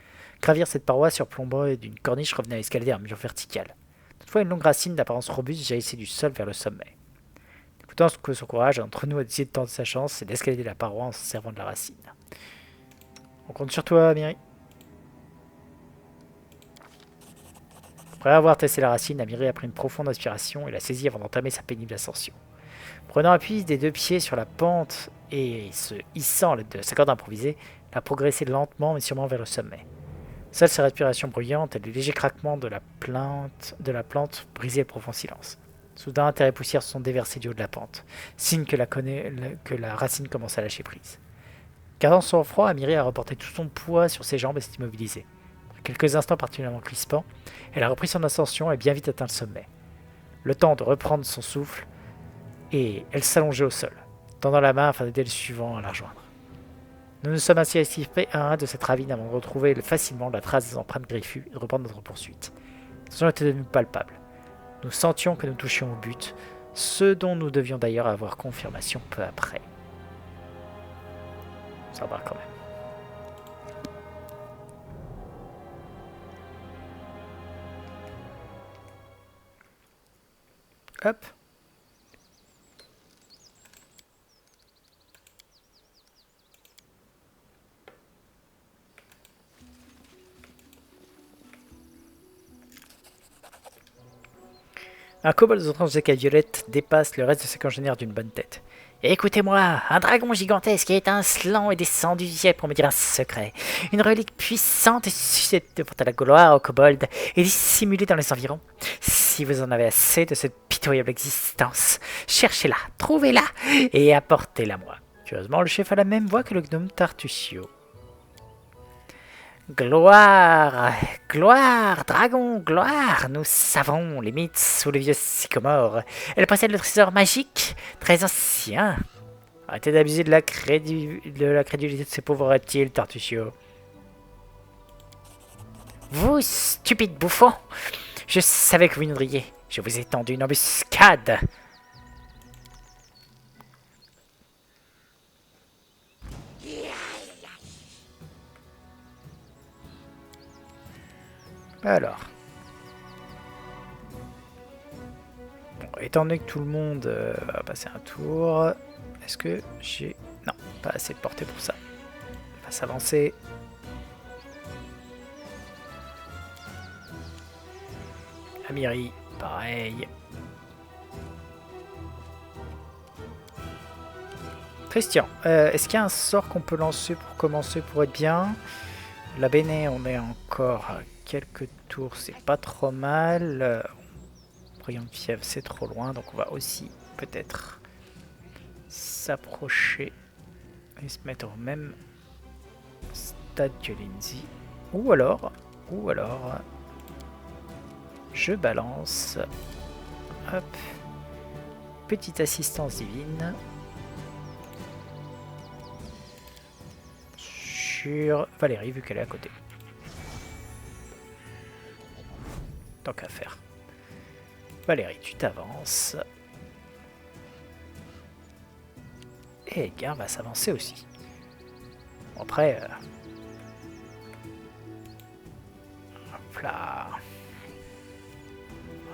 Gravir cette paroi surplombée d'une corniche revenait à escalader un mur vertical. Toutefois, une longue racine d'apparence robuste jaillissait du sol vers le sommet. Écoutant que son courage, entre nous a décidé de tenter sa chance et d'escalader la paroi en se servant de la racine. On compte sur toi, Amiri. Après avoir testé la racine, Amiri a pris une profonde inspiration et l'a saisie avant d'entamer sa pénible ascension. Prenant appui des deux pieds sur la pente et se hissant de sa corde improvisée, il a progressé lentement mais sûrement vers le sommet. Seules ses respirations bruyantes et les légers craquements de la plante brisaient le profond silence. Soudain, terre et poussière se sont déversées du haut de la pente, signe que la racine commence à lâcher prise. Gardant son froid, Amiri a reporté tout son poids sur ses jambes et s'est immobilisée. Après quelques instants particulièrement crispants, elle a repris son ascension et bien vite atteint le sommet. Le temps de reprendre son souffle, et elle s'allongeait au sol, tendant la main afin d'aider le suivant à la rejoindre. Nous nous sommes ainsi esquivés à un de cette ravine avant de retrouver facilement la trace des empreintes griffues et de reprendre notre poursuite. La tension était devenue palpable. Nous sentions que nous touchions au but, ce dont nous devions d'ailleurs avoir confirmation peu après. Ça va quand même. Hop. Un kobold aux tranches violette dépasse le reste de ses congénères d'une bonne tête. Écoutez-moi, un dragon gigantesque et étincelant est descendu du ciel pour me dire un secret. Une relique puissante et susceptible de porter la gloire au kobold est dissimulée dans les environs. Si vous en avez assez de cette pitoyable existence, cherchez-la, trouvez-la et apportez-la moi. Curieusement, le chef a la même voix que le gnome Tartusio. Gloire, gloire, dragon, gloire, nous savons les mythes sous le vieux sycomore. Elle possède le trésor magique, très ancien. Arrêtez d'abuser de la crédulité de ces pauvres reptiles, Tartusio. Vous, stupide bouffon, je savais que vous viendriez. Je vous ai tendu une embuscade. Alors. Bon, étant donné que tout le monde va passer un tour, est-ce que j'ai... Non, pas assez de portée pour ça. On va s'avancer. Amiri, pareil. Christian, est-ce qu'il y a un sort qu'on peut lancer pour commencer pour être bien? La Béné, on est encore à quelques tours, c'est pas trop mal. rayon de fièvre, c'est trop loin. Donc on va aussi peut-être s'approcher et se mettre au même stade que Lindsay. Ou alors, je balance, hop, petite assistance divine sur Valérie vu qu'elle est à côté. Tant qu'à faire. Valérie, tu t'avances. Et Edgar va s'avancer aussi. Bon, après... hop là.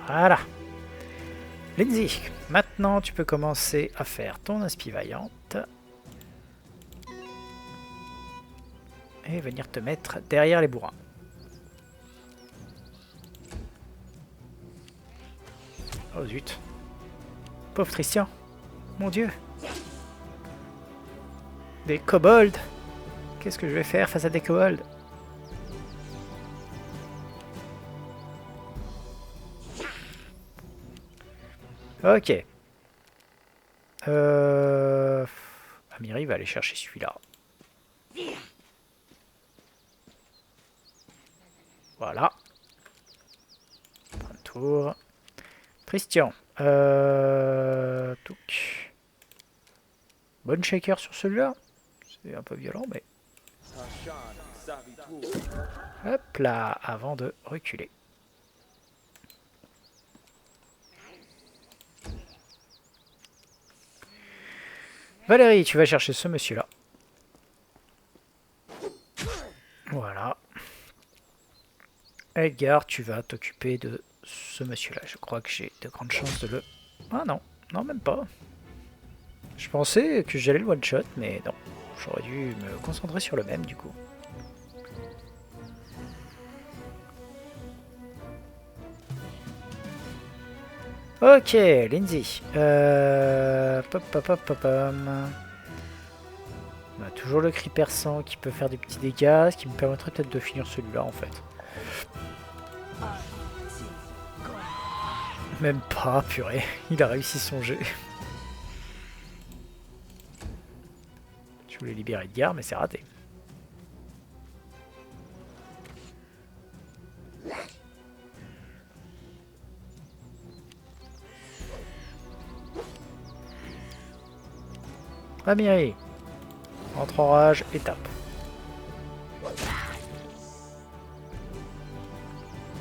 Voilà. Lindsay, maintenant tu peux commencer à faire ton inspi vaillante. Et venir te mettre derrière les bourrins. Oh zut. Pauvre Christian. Mon Dieu. Des kobolds. Qu'est-ce que je vais faire face à des kobolds? Ok. Amiri va aller chercher celui-là. Voilà. Un tour. Christian. Touc. Bonne shaker sur celui-là. C'est un peu violent, mais... hop là, avant de reculer. Valérie, tu vas chercher ce monsieur-là. Voilà. Edgar, tu vas t'occuper de ce monsieur-là. Je crois que j'ai de grandes chances de le... ah non, non même pas. Je pensais que j'allais le one-shot, mais non. J'aurais dû me concentrer sur le même du coup. Ok, Lindsay. Pop, pop, pop, pop, on a toujours le cri perçant qui peut faire des petits dégâts, ce qui me permettrait peut-être de finir celui-là en fait. Même pas, purée. Il a réussi son jet. Je voulais libérer Edgar, mais c'est raté. Amiri, entre en rage et tape.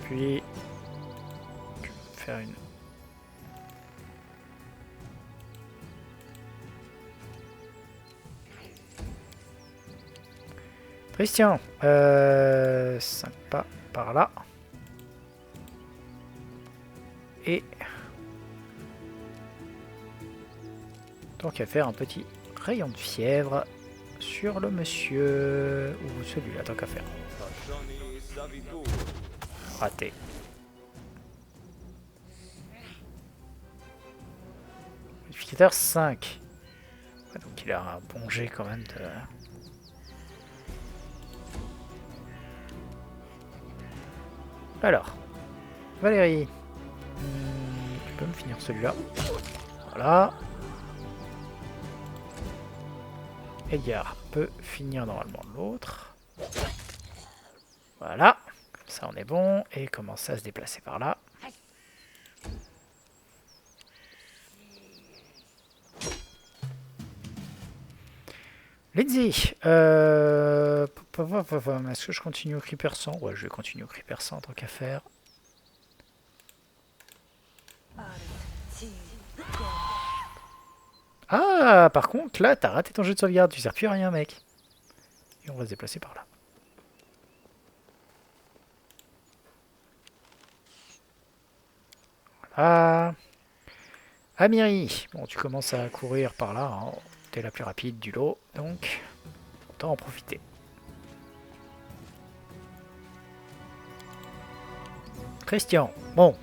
Puis, je vais faire une... Christian, 5 pas par là. Et... tant qu'à faire un petit rayon de fièvre sur le monsieur... ou celui-là, tant qu'à faire. Raté. Modificateur 5. Ouais, donc il a un bon jet quand même de... Alors, Valérie, tu peux me finir celui-là. Voilà. Edgar peut finir normalement l'autre. Voilà. Comme ça on est bon. Et commencer à se déplacer par là. Lindsay, est-ce que je continue au cri perçant? Ouais, je vais continuer au cri perçant tant qu'à faire. Ah, par contre, là, t'as raté ton jeu de sauvegarde, tu sers plus à rien, mec. Et on va se déplacer par là. Voilà. Amiri, bon, tu commences à courir par là, hein. T'es la plus rapide du lot, donc autant en profiter. Christian, bon.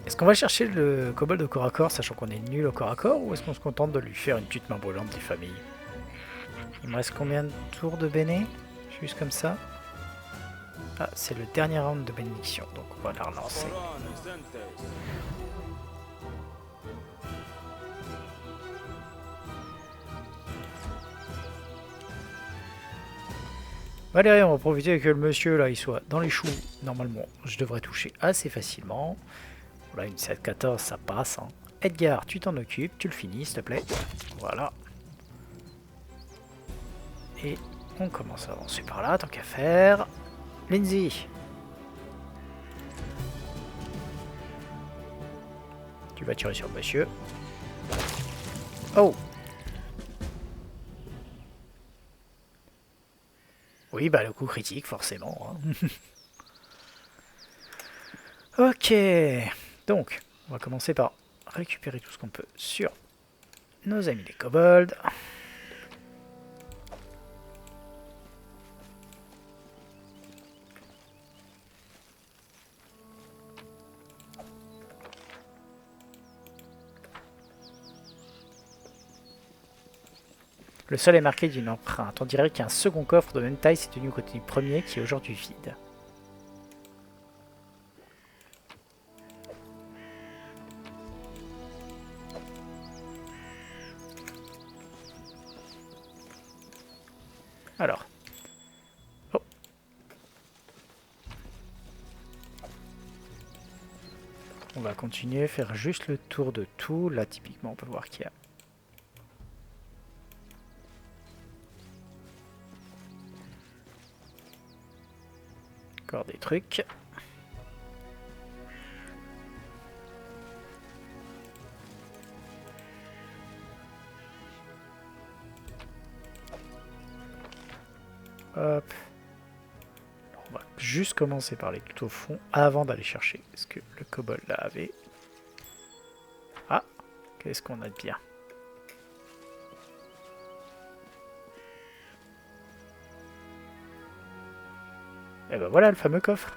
Est-ce qu'on va chercher le kobold au corps à corps, sachant qu'on est nul au corps à corps, ou est-ce qu'on se contente de lui faire une petite main brûlante des familles? Il me reste combien de tours de béné? Juste comme ça. Ah, c'est le dernier round de bénédiction, donc on va la relancer. Allez, on va profiter que le monsieur là il soit dans les choux. Normalement, je devrais toucher assez facilement. Voilà, une 7-14, ça passe. Hein. Edgar, tu t'en occupes, tu le finis, s'il te plaît. Voilà. Et on commence à avancer par là, tant qu'à faire. Lindsay. Tu vas tirer sur le monsieur. Oh! Oui, bah le coup critique, forcément. Hein. Ok. Donc, on va commencer par récupérer tout ce qu'on peut sur nos amis les kobolds. Le sol est marqué d'une empreinte. On dirait qu'un second coffre de même taille s'est tenu au côté du premier qui est aujourd'hui vide. Alors. Oh. On va continuer, faire juste le tour de tout. Là, typiquement, on peut voir qu'il y a encore des trucs. Hop. On va juste commencer par les tout au fond avant d'aller chercher ce que le kobold là avait. Ah, qu'est-ce qu'on a de bien? Et ben voilà le fameux coffre.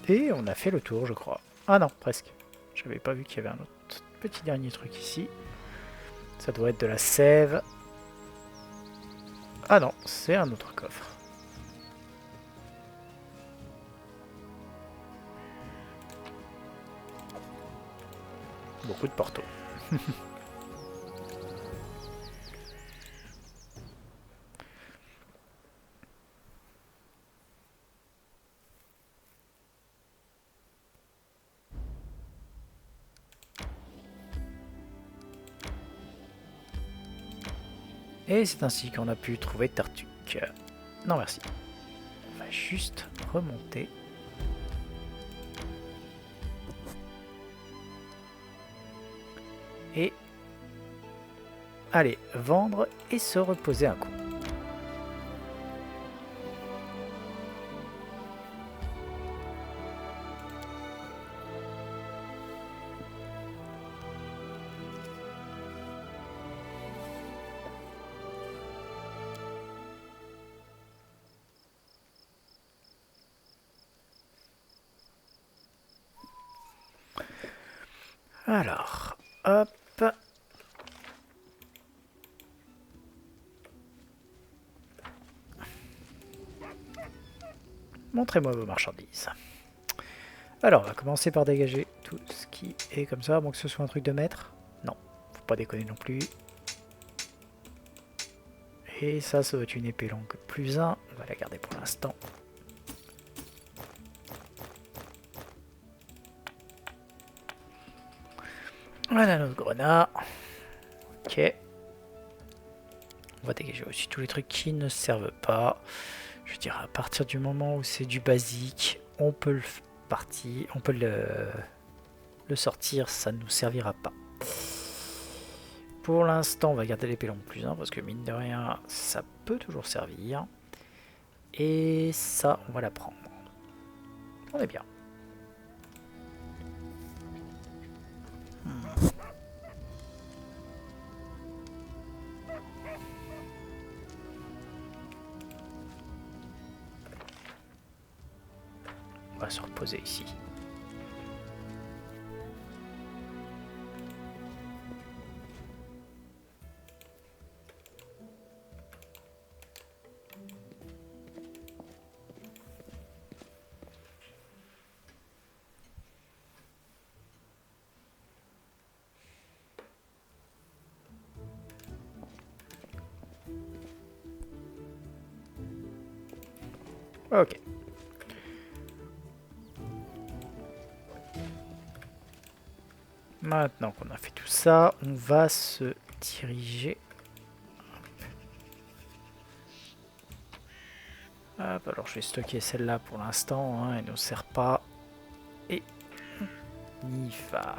Et on a fait le tour, je crois. Ah non, presque. J'avais pas vu qu'il y avait un autre petit dernier truc ici. Ça doit être de la sève. Ah non, c'est un autre coffre. Beaucoup de portos. Et c'est ainsi qu'on a pu trouver Tartuk. Non merci. On va juste remonter. Et aller vendre et se reposer un coup. Alors, hop. Montrez-moi vos marchandises. Alors, on va commencer par dégager tout ce qui est comme ça, bon que ce soit un truc de maître. Non, faut pas déconner non plus. Et ça doit être une épée longue plus 1. On va la garder pour l'instant. Voilà notre grenat. Ok. On va dégager aussi tous les trucs qui ne servent pas. Je veux dire, à partir du moment où c'est du basique, on peut le sortir, ça ne nous servira pas. Pour l'instant, on va garder l'épée longue plus 1 parce que mine de rien, ça peut toujours servir. Et ça, on va la prendre. On est bien. On va se reposer ici. Ok. Maintenant qu'on a fait tout ça, on va se diriger. Hop, alors je vais stocker celle-là pour l'instant, hein, elle ne nous sert pas. Et on y va.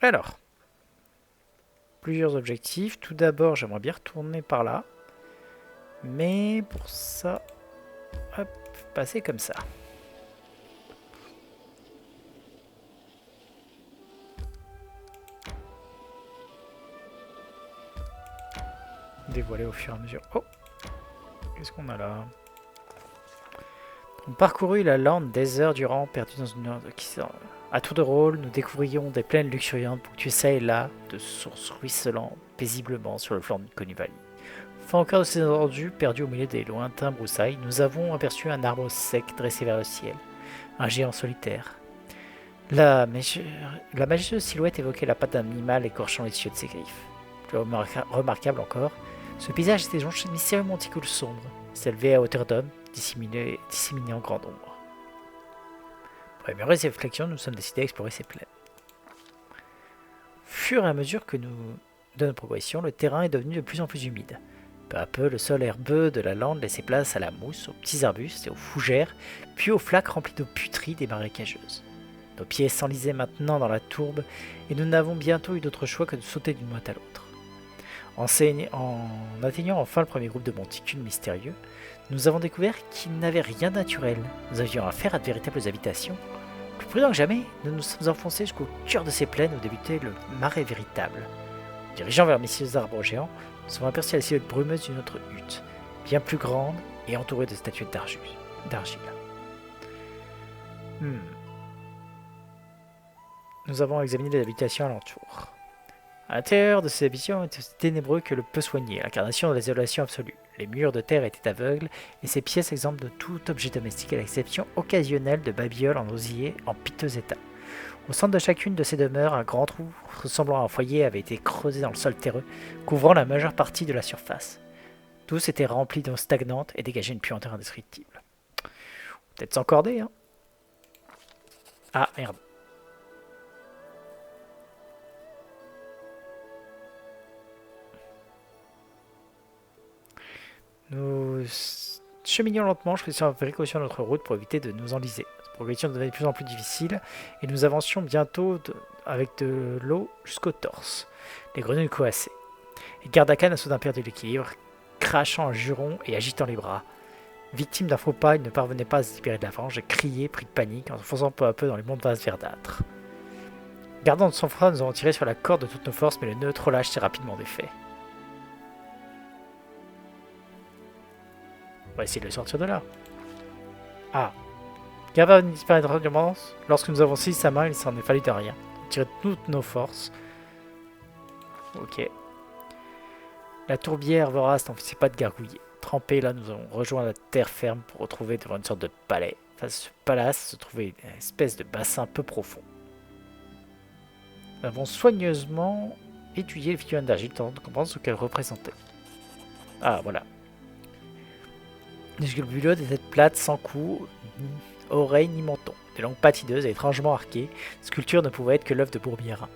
Alors, plusieurs objectifs. Tout d'abord, j'aimerais bien retourner par là. Mais pour ça, hop, passer comme ça. Dévoiler au fur et à mesure. Oh, qu'est-ce qu'on a là? On parcourut la lande des heures durant, perdus dans une heure qui à tour de rôle, nous découvrions des plaines luxuriantes ponctuées ça et là de sources ruisselant paisiblement sur le flanc du Conivali. Fin au cœur de ces endroits perdus au milieu des lointains broussailles, nous avons aperçu un arbre sec dressé vers le ciel, un géant solitaire. La majestueuse silhouette évoquait la patte d'un animal écorchant les cieux de ses griffes. Plus remarquable encore, ce paysage était jonché de mystérieux monticules sombres, s'élevait à hauteur d'homme, disséminés en grande ombre. Pour améliorer ces réflexions, nous sommes décidés à explorer ces plaines. Au fur et à mesure que de notre progression, le terrain est devenu de plus en plus humide. Peu à peu, le sol herbeux de la lande laissait place à la mousse, aux petits arbustes et aux fougères, puis aux flaques remplies d'eau putride des marécageuses. Nos pieds s'enlisaient maintenant dans la tourbe, et nous n'avons bientôt eu d'autre choix que de sauter d'une motte à l'autre. En atteignant enfin le premier groupe de monticules mystérieux, nous avons découvert qu'ils n'avaient rien de naturel. Nous avions affaire à de véritables habitations. Plus prudents que jamais, nous nous sommes enfoncés jusqu'au cœur de ces plaines où débutait le marais véritable. Dirigeant vers messieurs arbres géants, nous avons aperçu la silhouette brumeuse d'une autre hutte, bien plus grande et entourée de statuettes d'argile. Nous avons examiné les habitations alentour. À l'intérieur de ces habitations était aussi ténébreux que le peu soigné, l'incarnation de l'isolation absolue. Les murs de terre étaient aveugles, et ces pièces exemptes de tout objet domestique à l'exception occasionnelle de babioles en osier en piteux état. Au centre de chacune de ces demeures, un grand trou ressemblant à un foyer avait été creusé dans le sol terreux, couvrant la majeure partie de la surface. Tous étaient remplis d'eau stagnante et dégageaient une puanteur indescriptible. Peut-être s'encorder, hein? Ah, merde. Nous cheminions lentement, choisissant avec précaution notre route pour éviter de nous enliser. Cette progression devenait de plus en plus difficile et nous avancions bientôt avec de l'eau jusqu'au torse. Les grenouilles coassaient. Et Gardakan a soudain perdu l'équilibre, crachant un juron et agitant les bras. Victime d'un faux pas, il ne parvenait pas à se libérer de la fange et criait, pris de panique, en se fonçant peu à peu dans les mondes vastes verdâtres. Gardant de son frein, nous avons tiré sur la corde de toutes nos forces, mais le nœud trop lâche s'est rapidement défait. On va essayer de le sortir de là. Ah. Gava disparaître d'urgence. Lorsque nous avons saisi sa main, il s'en est fallu de rien. On tirait toutes nos forces. Ok. La tourbière vorace n'en faisait pas de gargouiller. Trempés là, nous avons rejoint la terre ferme pour retrouver devant une sorte de palais. Face à ce palace se trouvait une espèce de bassin peu profond. Nous avons soigneusement étudié les figurines d'argile, tentant de comprendre ce qu'elles représentaient. Ah, voilà. Des sculptures, des têtes plates, sans cou, ni oreilles, ni menton. Des langues patideuses et étrangement arquées, sculptures ne pouvaient être que l'œuvre de Bourbières.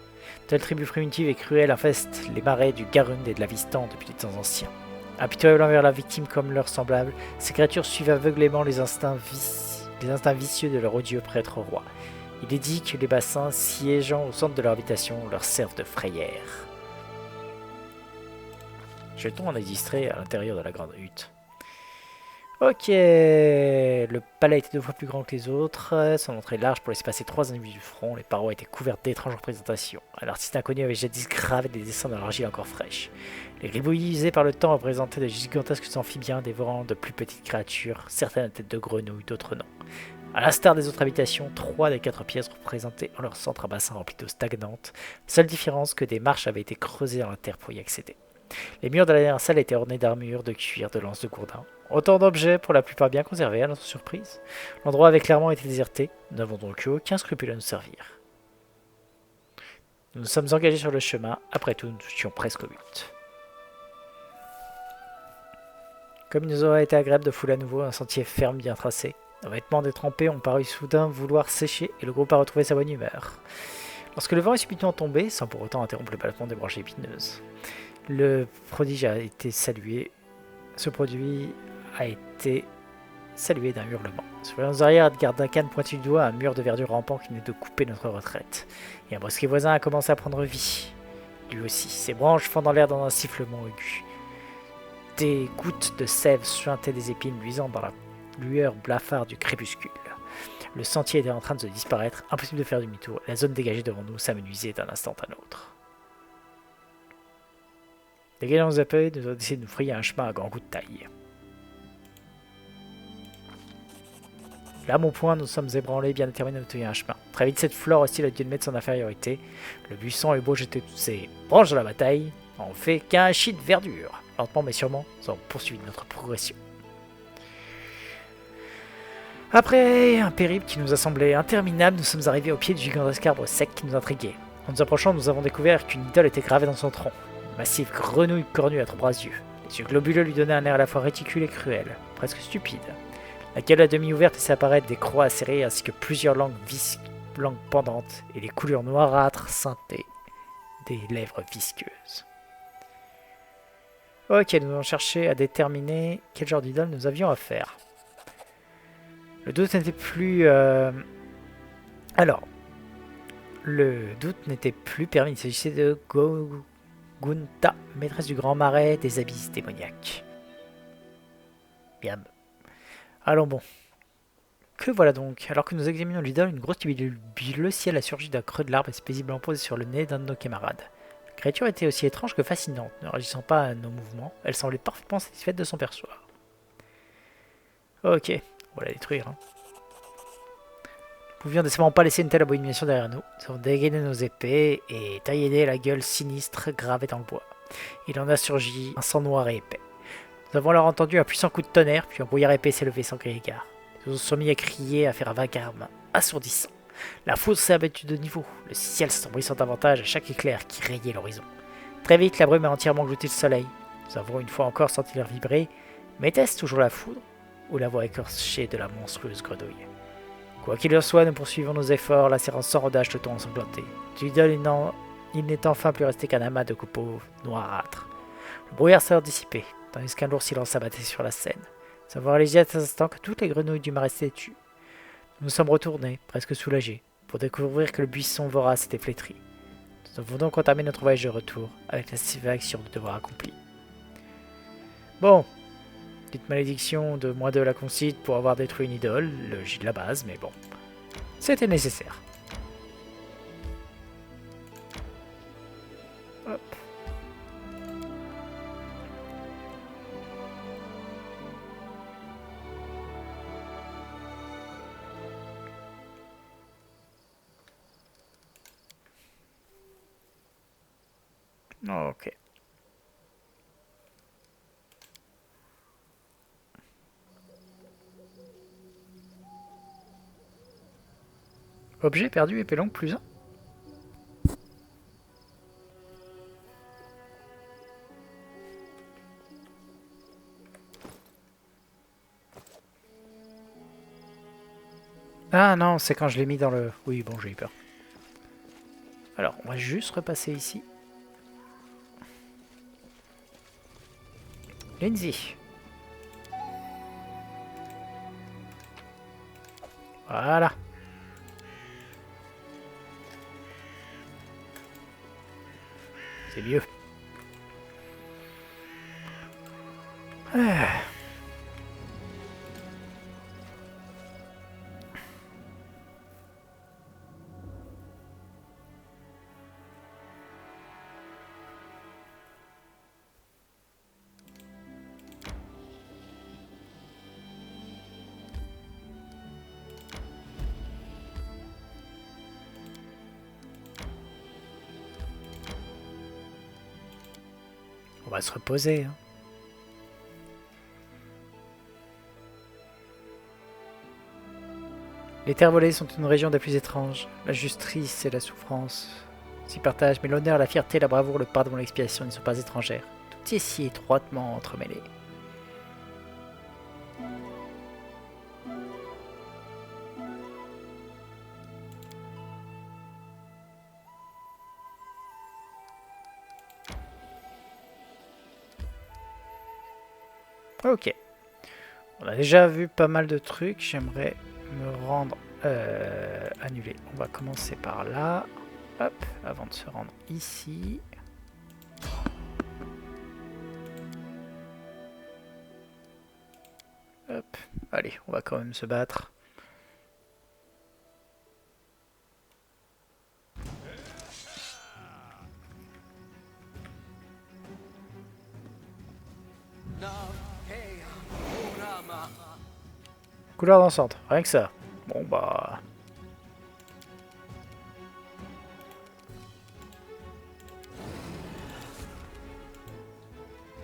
Telle tribu primitive et cruelle infeste les marais du Garund et de la Vistan depuis des temps anciens. Impitoyables envers la victime comme leurs semblables, ces créatures suivent aveuglément les instincts vicieux de leur odieux prêtre roi. Il est dit que les bassins siégeant au centre de leur habitation leur servent de frayère. Jetons un œil distrait à l'intérieur de la grande hutte. Ok, le palais était 2 fois plus grand que les autres, son entrée large pour laisser passer 3 individus du front, les parois étaient couvertes d'étranges représentations. Un artiste inconnu avait jadis gravé des dessins dans l'argile encore fraîche. Les gribouillis usés par le temps représentaient de gigantesques amphibiens dévorant de plus petites créatures, certaines à tête de grenouilles, d'autres non. À l'instar des autres habitations, 3 des 4 pièces représentaient en leur centre un bassin rempli d'eau stagnante, seule différence que des marches avaient été creusées dans la terre pour y accéder. Les murs de la dernière salle étaient ornés d'armures, de cuir, de lances de gourdins. Autant d'objets, pour la plupart bien conservés, à notre surprise. L'endroit avait clairement été déserté, nous n'avons donc eu aucun scrupule à nous servir. Nous nous sommes engagés sur le chemin. Après tout, nous touchions presque au but. Comme il nous aurait été agréable de fouler à nouveau un sentier ferme bien tracé, nos vêtements détrempés ont paru soudain vouloir sécher et le groupe a retrouvé sa bonne humeur. Lorsque le vent est subitement tombé, sans pour autant interrompre le battement des branches épineuses, le prodige a été salué. Ce produit a été salué d'un hurlement. Sur les arrière, Gardakan pointit du doigt un mur de verdure rampant qui venait de couper notre retraite. Et un bosquet voisin a commencé à prendre vie. Lui aussi, ses branches fendant l'air dans un sifflement aigu. Des gouttes de sève suintaient des épines luisant dans la lueur blafarde du crépuscule. Le sentier était en train de se disparaître, impossible de faire demi-tour, et la zone dégagée devant nous s'amenuisait d'un instant à l'autre. Dégagant nos épées, nous avons décidé de nous frayer un chemin à grands coups de taille. Là, mon point, nous sommes ébranlés, bien déterminés à obtenir un chemin. Très vite, cette flore hostile a dû admettre son infériorité. Le buisson eut beau jeter toutes ses branches dans la bataille, on fait qu'un chit de verdure. Lentement mais sûrement, nous avons poursuivi notre progression. Après un périple qui nous a semblé interminable, nous sommes arrivés au pied du gigantesque arbre sec qui nous intriguait. En nous approchant, nous avons découvert qu'une idole était gravée dans son tronc. Une massive grenouille cornue à 3 yeux. Les yeux globuleux lui donnaient un air à la fois réticule et cruel, presque stupide. La gueule à demi ouverte laissait apparaître des croix acérées ainsi que plusieurs langues pendantes et les coulures noirâtres scintaient des lèvres visqueuses. Ok, nous allons chercher à déterminer quel genre d'idole nous avions à faire. Le doute n'était plus... Alors, le doute n'était plus permis. Il s'agissait de Gogunta, maîtresse du grand marais des abysses démoniaques. Bien. Allons bon. Que voilà donc. Alors que nous examinons l'idole, une grosse le ciel a surgi d'un creux de l'arbre et s'est paisiblement posée sur le nez d'un de nos camarades. La créature était aussi étrange que fascinante. Ne réagissant pas à nos mouvements, elle semblait parfaitement satisfaite de son perchoir. Ok, on va la détruire. Nous ne pouvions décemment pas laisser une telle abomination derrière nous. Nous avons dégainé nos épées et taillé la gueule sinistre gravée dans le bois. Il en a surgi un sang noir et épais. Nous avons alors entendu un puissant coup de tonnerre, puis un brouillard épais s'élever sans crier gare. Nous nous sommes mis à crier, à faire un vacarme assourdissant. La foudre s'est abattue de niveau, le ciel s'assombrit davantage à chaque éclair qui rayait l'horizon. Très vite, la brume a entièrement glouté le soleil. Nous avons une fois encore senti l'air vibrer, mais était-ce toujours la foudre ou la voix écorchée de la monstrueuse grenouille? Quoi qu'il en soit, nous poursuivons nos efforts, lacérant sans rodage le ton ensanglanté. L'idole, il n'est enfin plus resté qu'un amas de copeaux noirâtres. Le brouillard s'est dissipé, tandis qu'un lourd silence s'abattait sur la scène. Nous avons réalisé à cet instant que toutes les grenouilles du marais s'étaient tues. Nous nous sommes retournés, presque soulagés, pour découvrir que le buisson vorace était flétri. Nous avons donc entamé notre voyage de retour, avec la satisfaction de devoir accompli. Bon, petite malédiction de -2 à la concite pour avoir détruit une idole, le J de la base, mais bon, c'était nécessaire. Hop. Ok. Objet perdu, épée longue, +1. Ah non, c'est quand je l'ai mis dans le... Oui, bon, j'ai eu peur. Alors, on va juste repasser ici. Lindsay. Voilà. C'est mieux. Ah. On va se reposer. Hein. Les terres volées sont une région des plus étranges. La justice et la souffrance s'y partagent, mais l'honneur, la fierté, la bravoure, le pardon, l'expiation ne sont pas étrangères. Tout est si étroitement entremêlé. Ok. On a déjà vu pas mal de trucs. J'aimerais me rendre... annuler. On va commencer par là. Hop, avant de se rendre ici. Hop, allez, on va quand même se battre. Couleur dansante, rien que ça. Bon bah...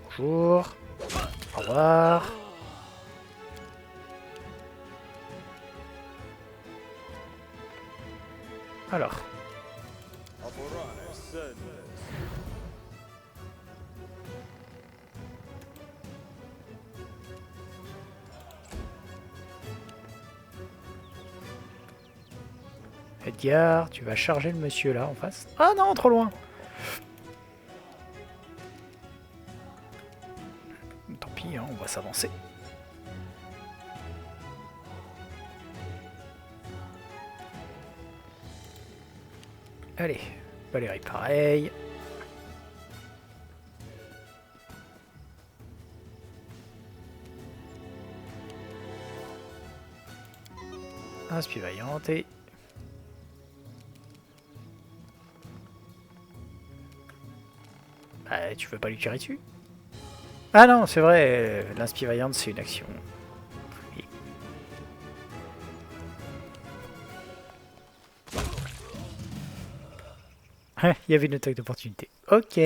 Bonjour. Au revoir. Alors. Edgar, tu vas charger le monsieur là en face. Ah non, trop loin. Tant pis, hein, on va s'avancer. Allez, Valérie pareil. Inspi vaillante et... Ah, tu veux pas lui tirer dessus? Ah non, c'est vrai, l'inspi vaillante c'est une action. Oui. Il y avait une attaque d'opportunité. Ok.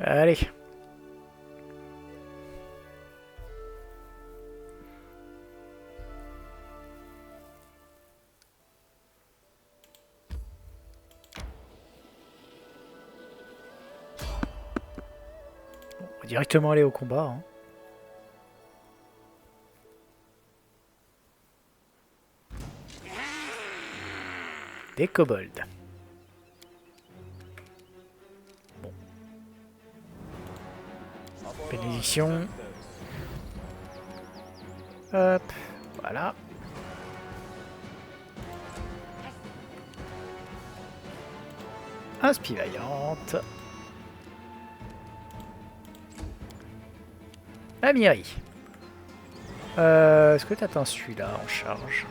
Allez. Bon, on va directement aller au combat. Hein. Des kobolds. Bon. Bénédiction. Hop, voilà. Inspi vaillante. Amiri. Est-ce que t'attends celui-là en charge?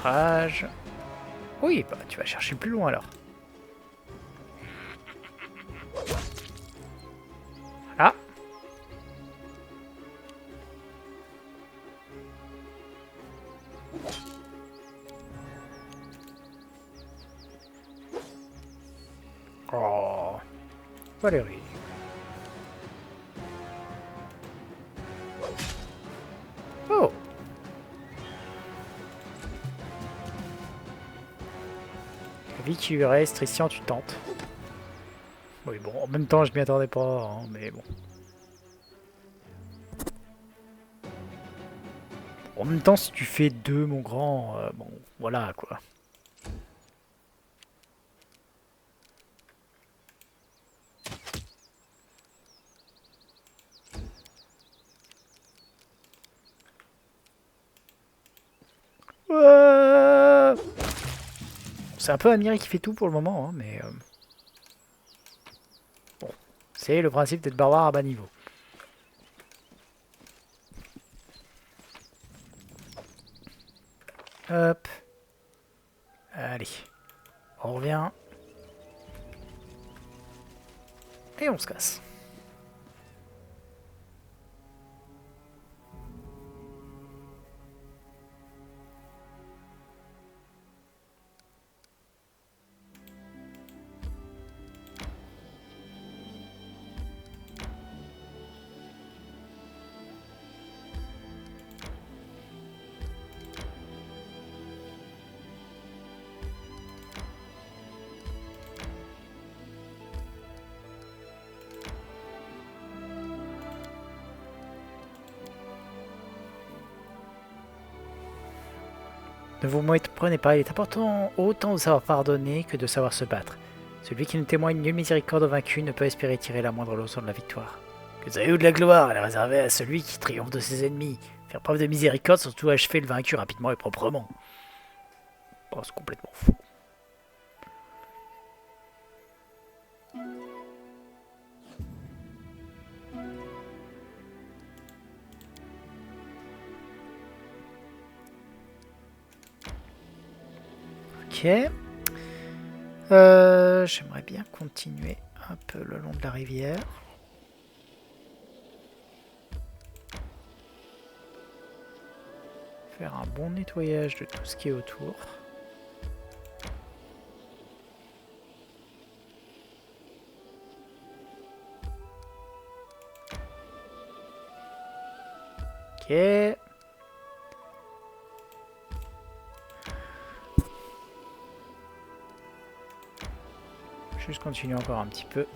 Rage. Oui, bah tu vas chercher plus loin alors. Ah. Oh. Valérie. Oh. La vie qui lui reste, Christian, tu tentes. Oui, bon, en même temps, je m'y attendais pas, hein, mais bon. En même temps, si tu fais deux, mon grand, bon, voilà, quoi. C'est un peu Amiri qui fait tout pour le moment, hein, mais... Bon, c'est le principe d'être barbare à bas niveau. Hop. Allez. On revient. Et on se casse. Ne vous méprenez pas, il est important autant de savoir pardonner que de savoir se battre. Celui qui ne témoigne nulle miséricorde au vaincu ne peut espérer tirer la moindre leçon de la victoire. Que savez-vous de la gloire? Elle est réservée à celui qui triomphe de ses ennemis. Faire preuve de miséricorde, surtout achever le vaincu rapidement et proprement. Oh, c'est complètement fou. Ok. J'aimerais bien continuer un peu le long de la rivière. Faire un bon nettoyage de tout ce qui est autour. Ok. Juste continuer encore un petit peu.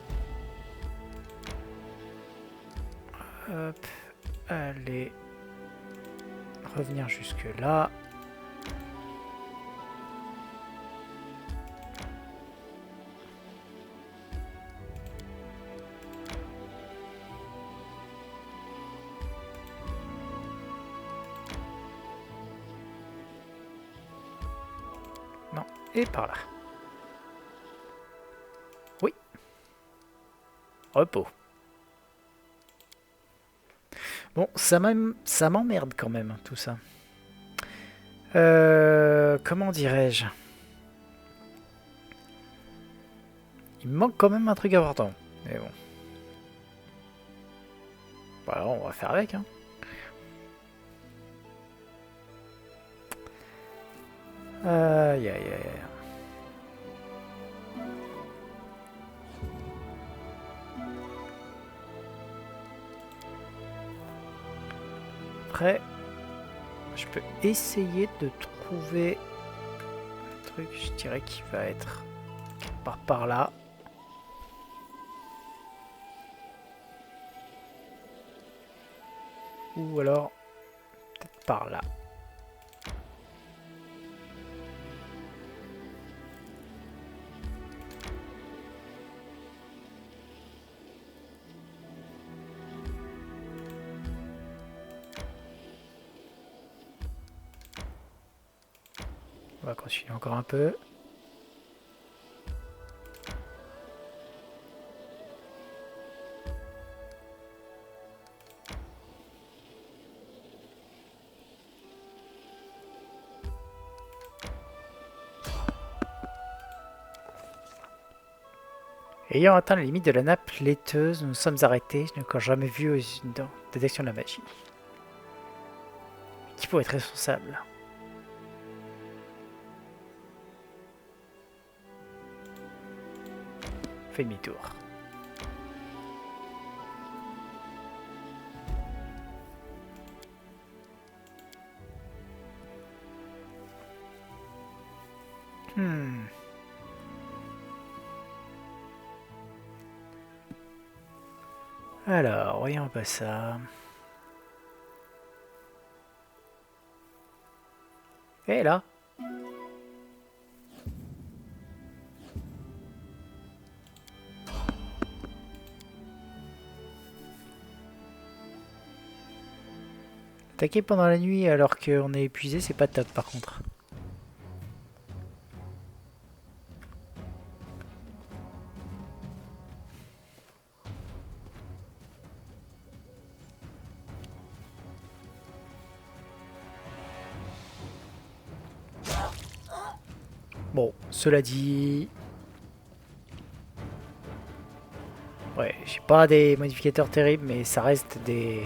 Hop. Allez. Revenir jusque là. Non, et par là. Oui. Repos. Bon, ça m'emmerde quand même, tout ça. Comment dirais-je? Il me manque quand même un truc important. Mais bon. Voilà, on va faire avec, hein. Aïe, aïe, aïe. Après, je peux essayer de trouver un truc, je dirais, qui va être quelque part par là. Ou alors, peut-être par là. On va continuer encore un peu. Ayant atteint la limite de la nappe laiteuse, nous nous sommes arrêtés. Je n'ai encore jamais vu une détection de la magie. Qui pourrait être responsable? Fais demi-tour. Alors, voyons un peu ça. Et là? Attaquer pendant la nuit alors qu'on est épuisé, c'est pas top par contre. Bon, cela dit... Ouais, j'ai pas des modificateurs terribles, mais ça reste des...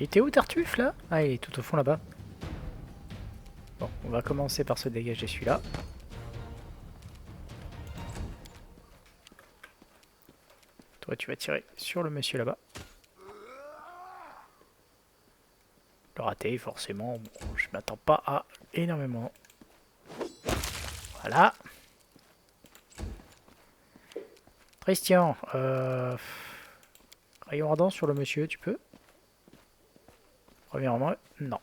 Il était où Tartuffe là? Ah, il est tout au fond là-bas. Bon, on va commencer par se dégager celui-là. Toi, tu vas tirer sur le monsieur là-bas. Le raté, forcément. Bon, je m'attends pas à énormément. Voilà. Christian, rayon ardent sur le monsieur, tu peux? Premièrement, non.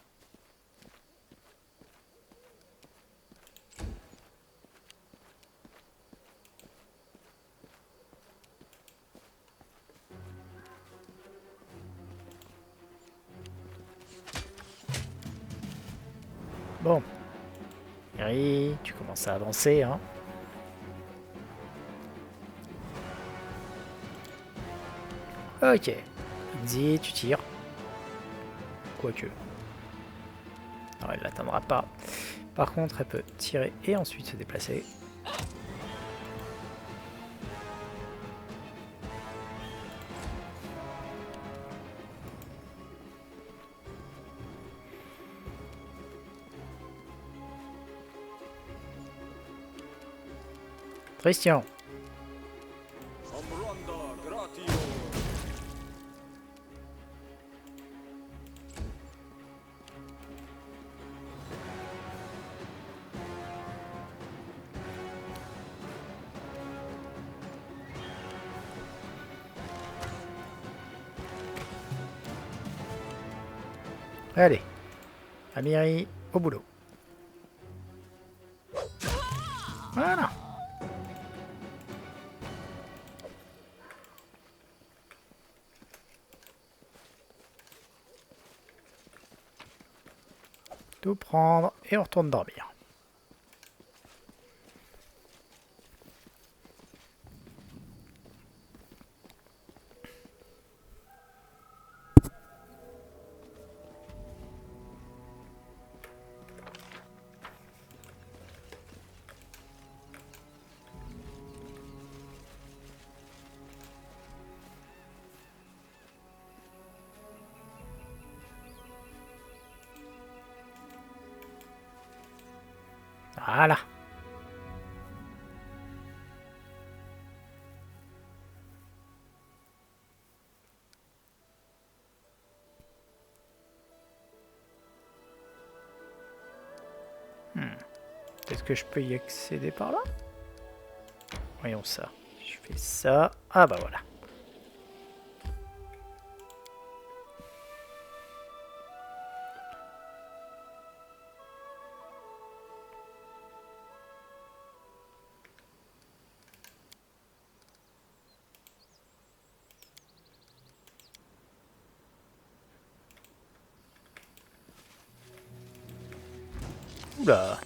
Bon. Harry, tu commences à avancer, hein. Ok. Inzi, tu tires. Quoique. Non, elle l'atteindra pas. Par contre, elle peut tirer et ensuite se déplacer. Christian. Allez. Amiri, au boulot. Voilà. Tout prendre et on retourne dormir. Voilà. Est-ce que je peux y accéder par là? Voyons ça. Je fais ça. Ah bah voilà. Oula.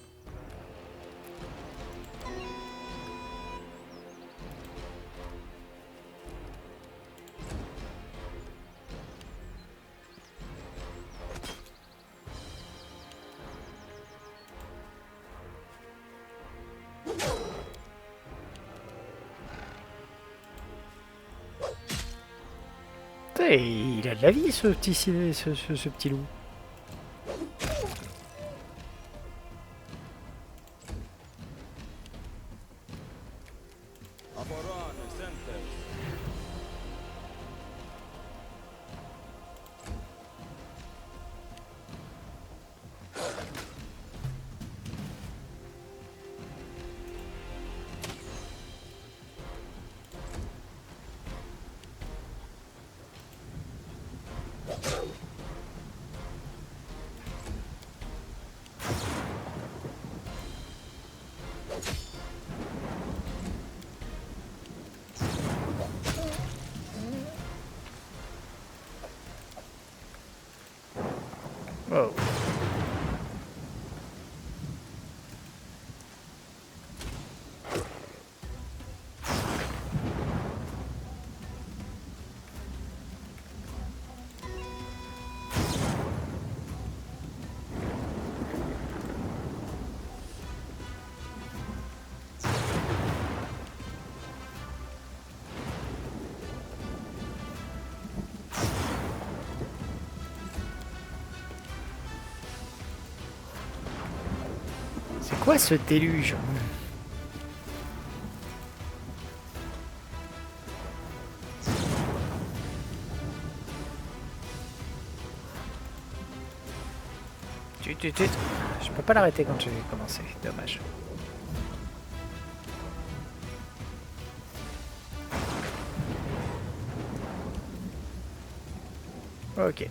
Putain, il a de la vie ce petit loup. C'est quoi ce déluge? Je peux pas l'arrêter quand j'ai commencé, dommage. Ok.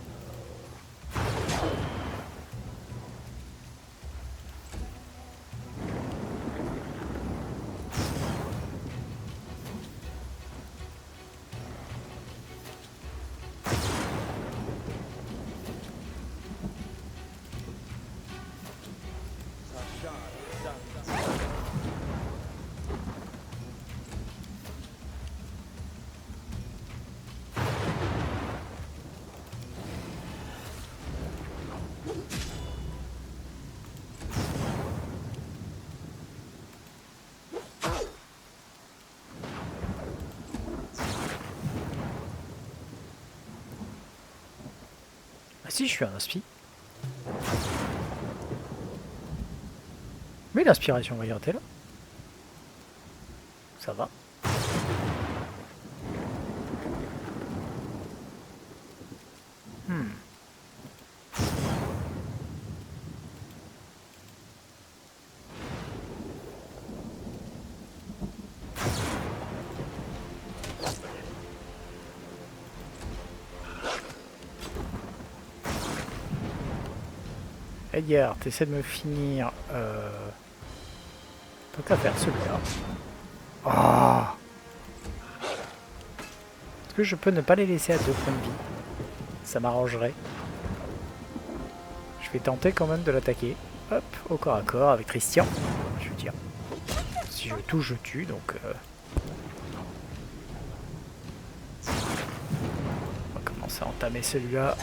Ah si, je suis un inspi. Mais l'inspiration, regardez là. Ça va. Edgar, t'essaies de me finir. Tant qu'à faire celui-là. Ah. Est-ce que je peux ne pas les laisser à 2 points de vie? Ça m'arrangerait. Je vais tenter quand même de l'attaquer. Hop, au corps à corps avec Christian. Je veux dire. Si je touche, je tue, donc... On va commencer à entamer celui-là.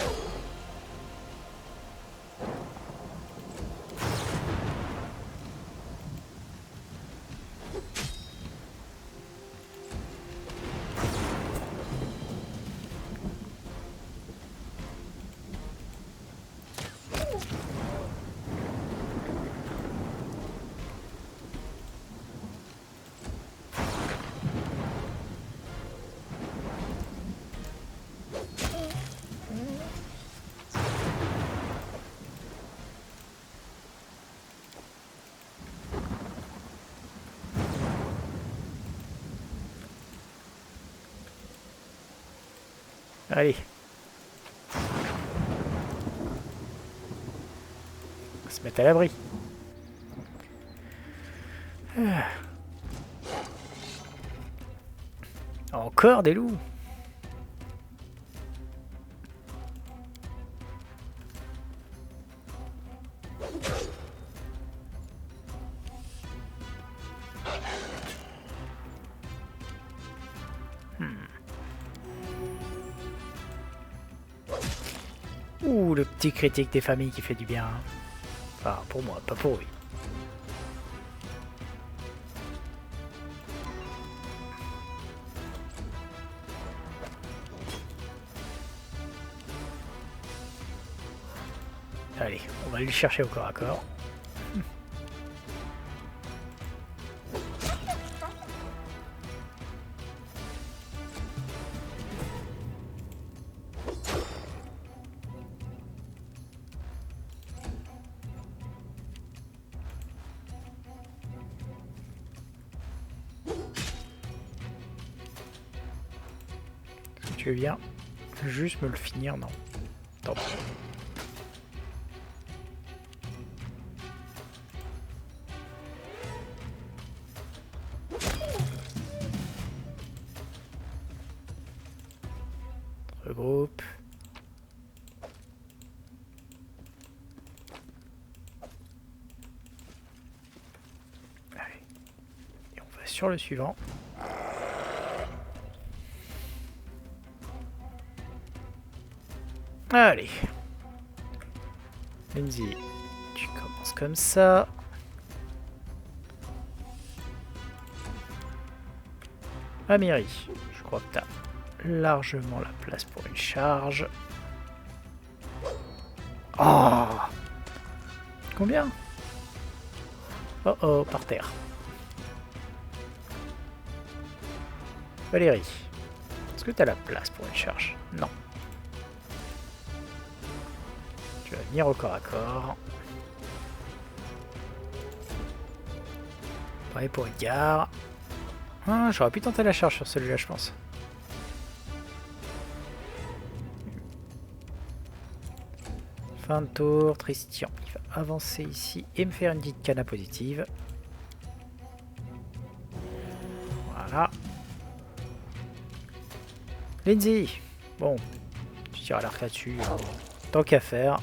Allez. On va se mettre à l'abri. Encore des loups. Ouh, le petit critique des familles qui fait du bien. Enfin, pour moi, pas pour lui. Allez, on va aller le chercher au corps à corps. Si tu veux bien juste me le finir, non. Tant pis. Regroupe. Allez. Et on va sur le suivant. Allez. Lindsay, tu commences comme ça. Amiri, je crois que tu as largement la place pour une charge. Oh! Combien? Oh oh, par terre. Valérie, est-ce que tu as la place pour une charge? Non. Tu vas venir au corps à corps. Pareil pour Edgar. Ah, j'aurais pu tenter la charge sur celui-là, je pense. Fin de tour, Tristian. Il va avancer ici et me faire une petite cana positive. Voilà. Lindsay. Bon, tu tires à l'arc là-dessus. Tant qu'à faire.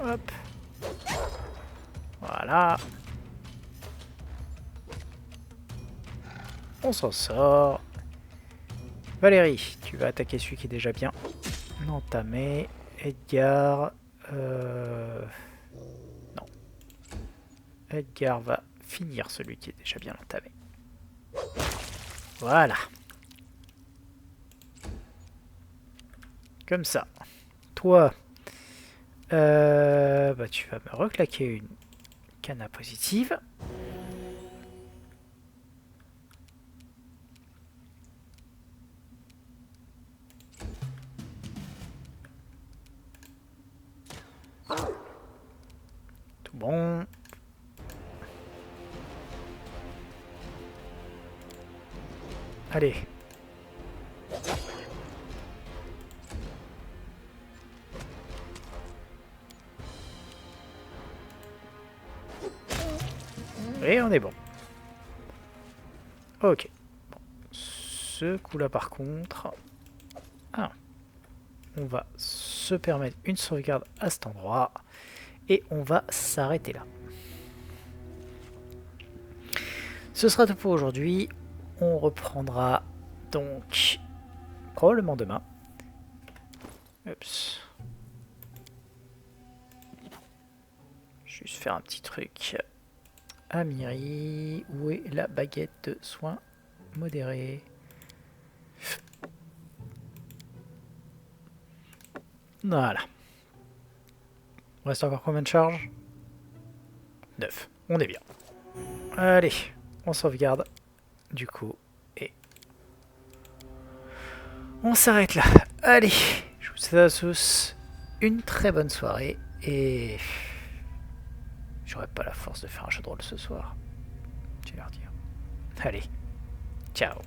Hop. Voilà. On s'en sort. Valérie, tu vas attaquer celui qui est déjà bien entamé. Edgar... Non. Edgar va finir celui qui est déjà bien entamé. Voilà. Comme ça. Toi, bah, tu vas me reclaquer une cana positive. Tout bon. Allez. Et on est bon. Ok. Bon. Ce coup-là, par contre... Ah. On va se permettre une sauvegarde à cet endroit. Et on va s'arrêter là. Ce sera tout pour aujourd'hui. On reprendra donc probablement demain. Oups. Juste faire un petit truc. Amiri, où est la baguette de soins modérés? Voilà. Il reste encore combien de charges? 9. On est bien. Allez, on sauvegarde. Du coup, et on s'arrête là. Allez, je vous souhaite à tous une très bonne soirée et j'aurais pas la force de faire un jeu de rôle ce soir. Je vais leur dire. Allez, ciao.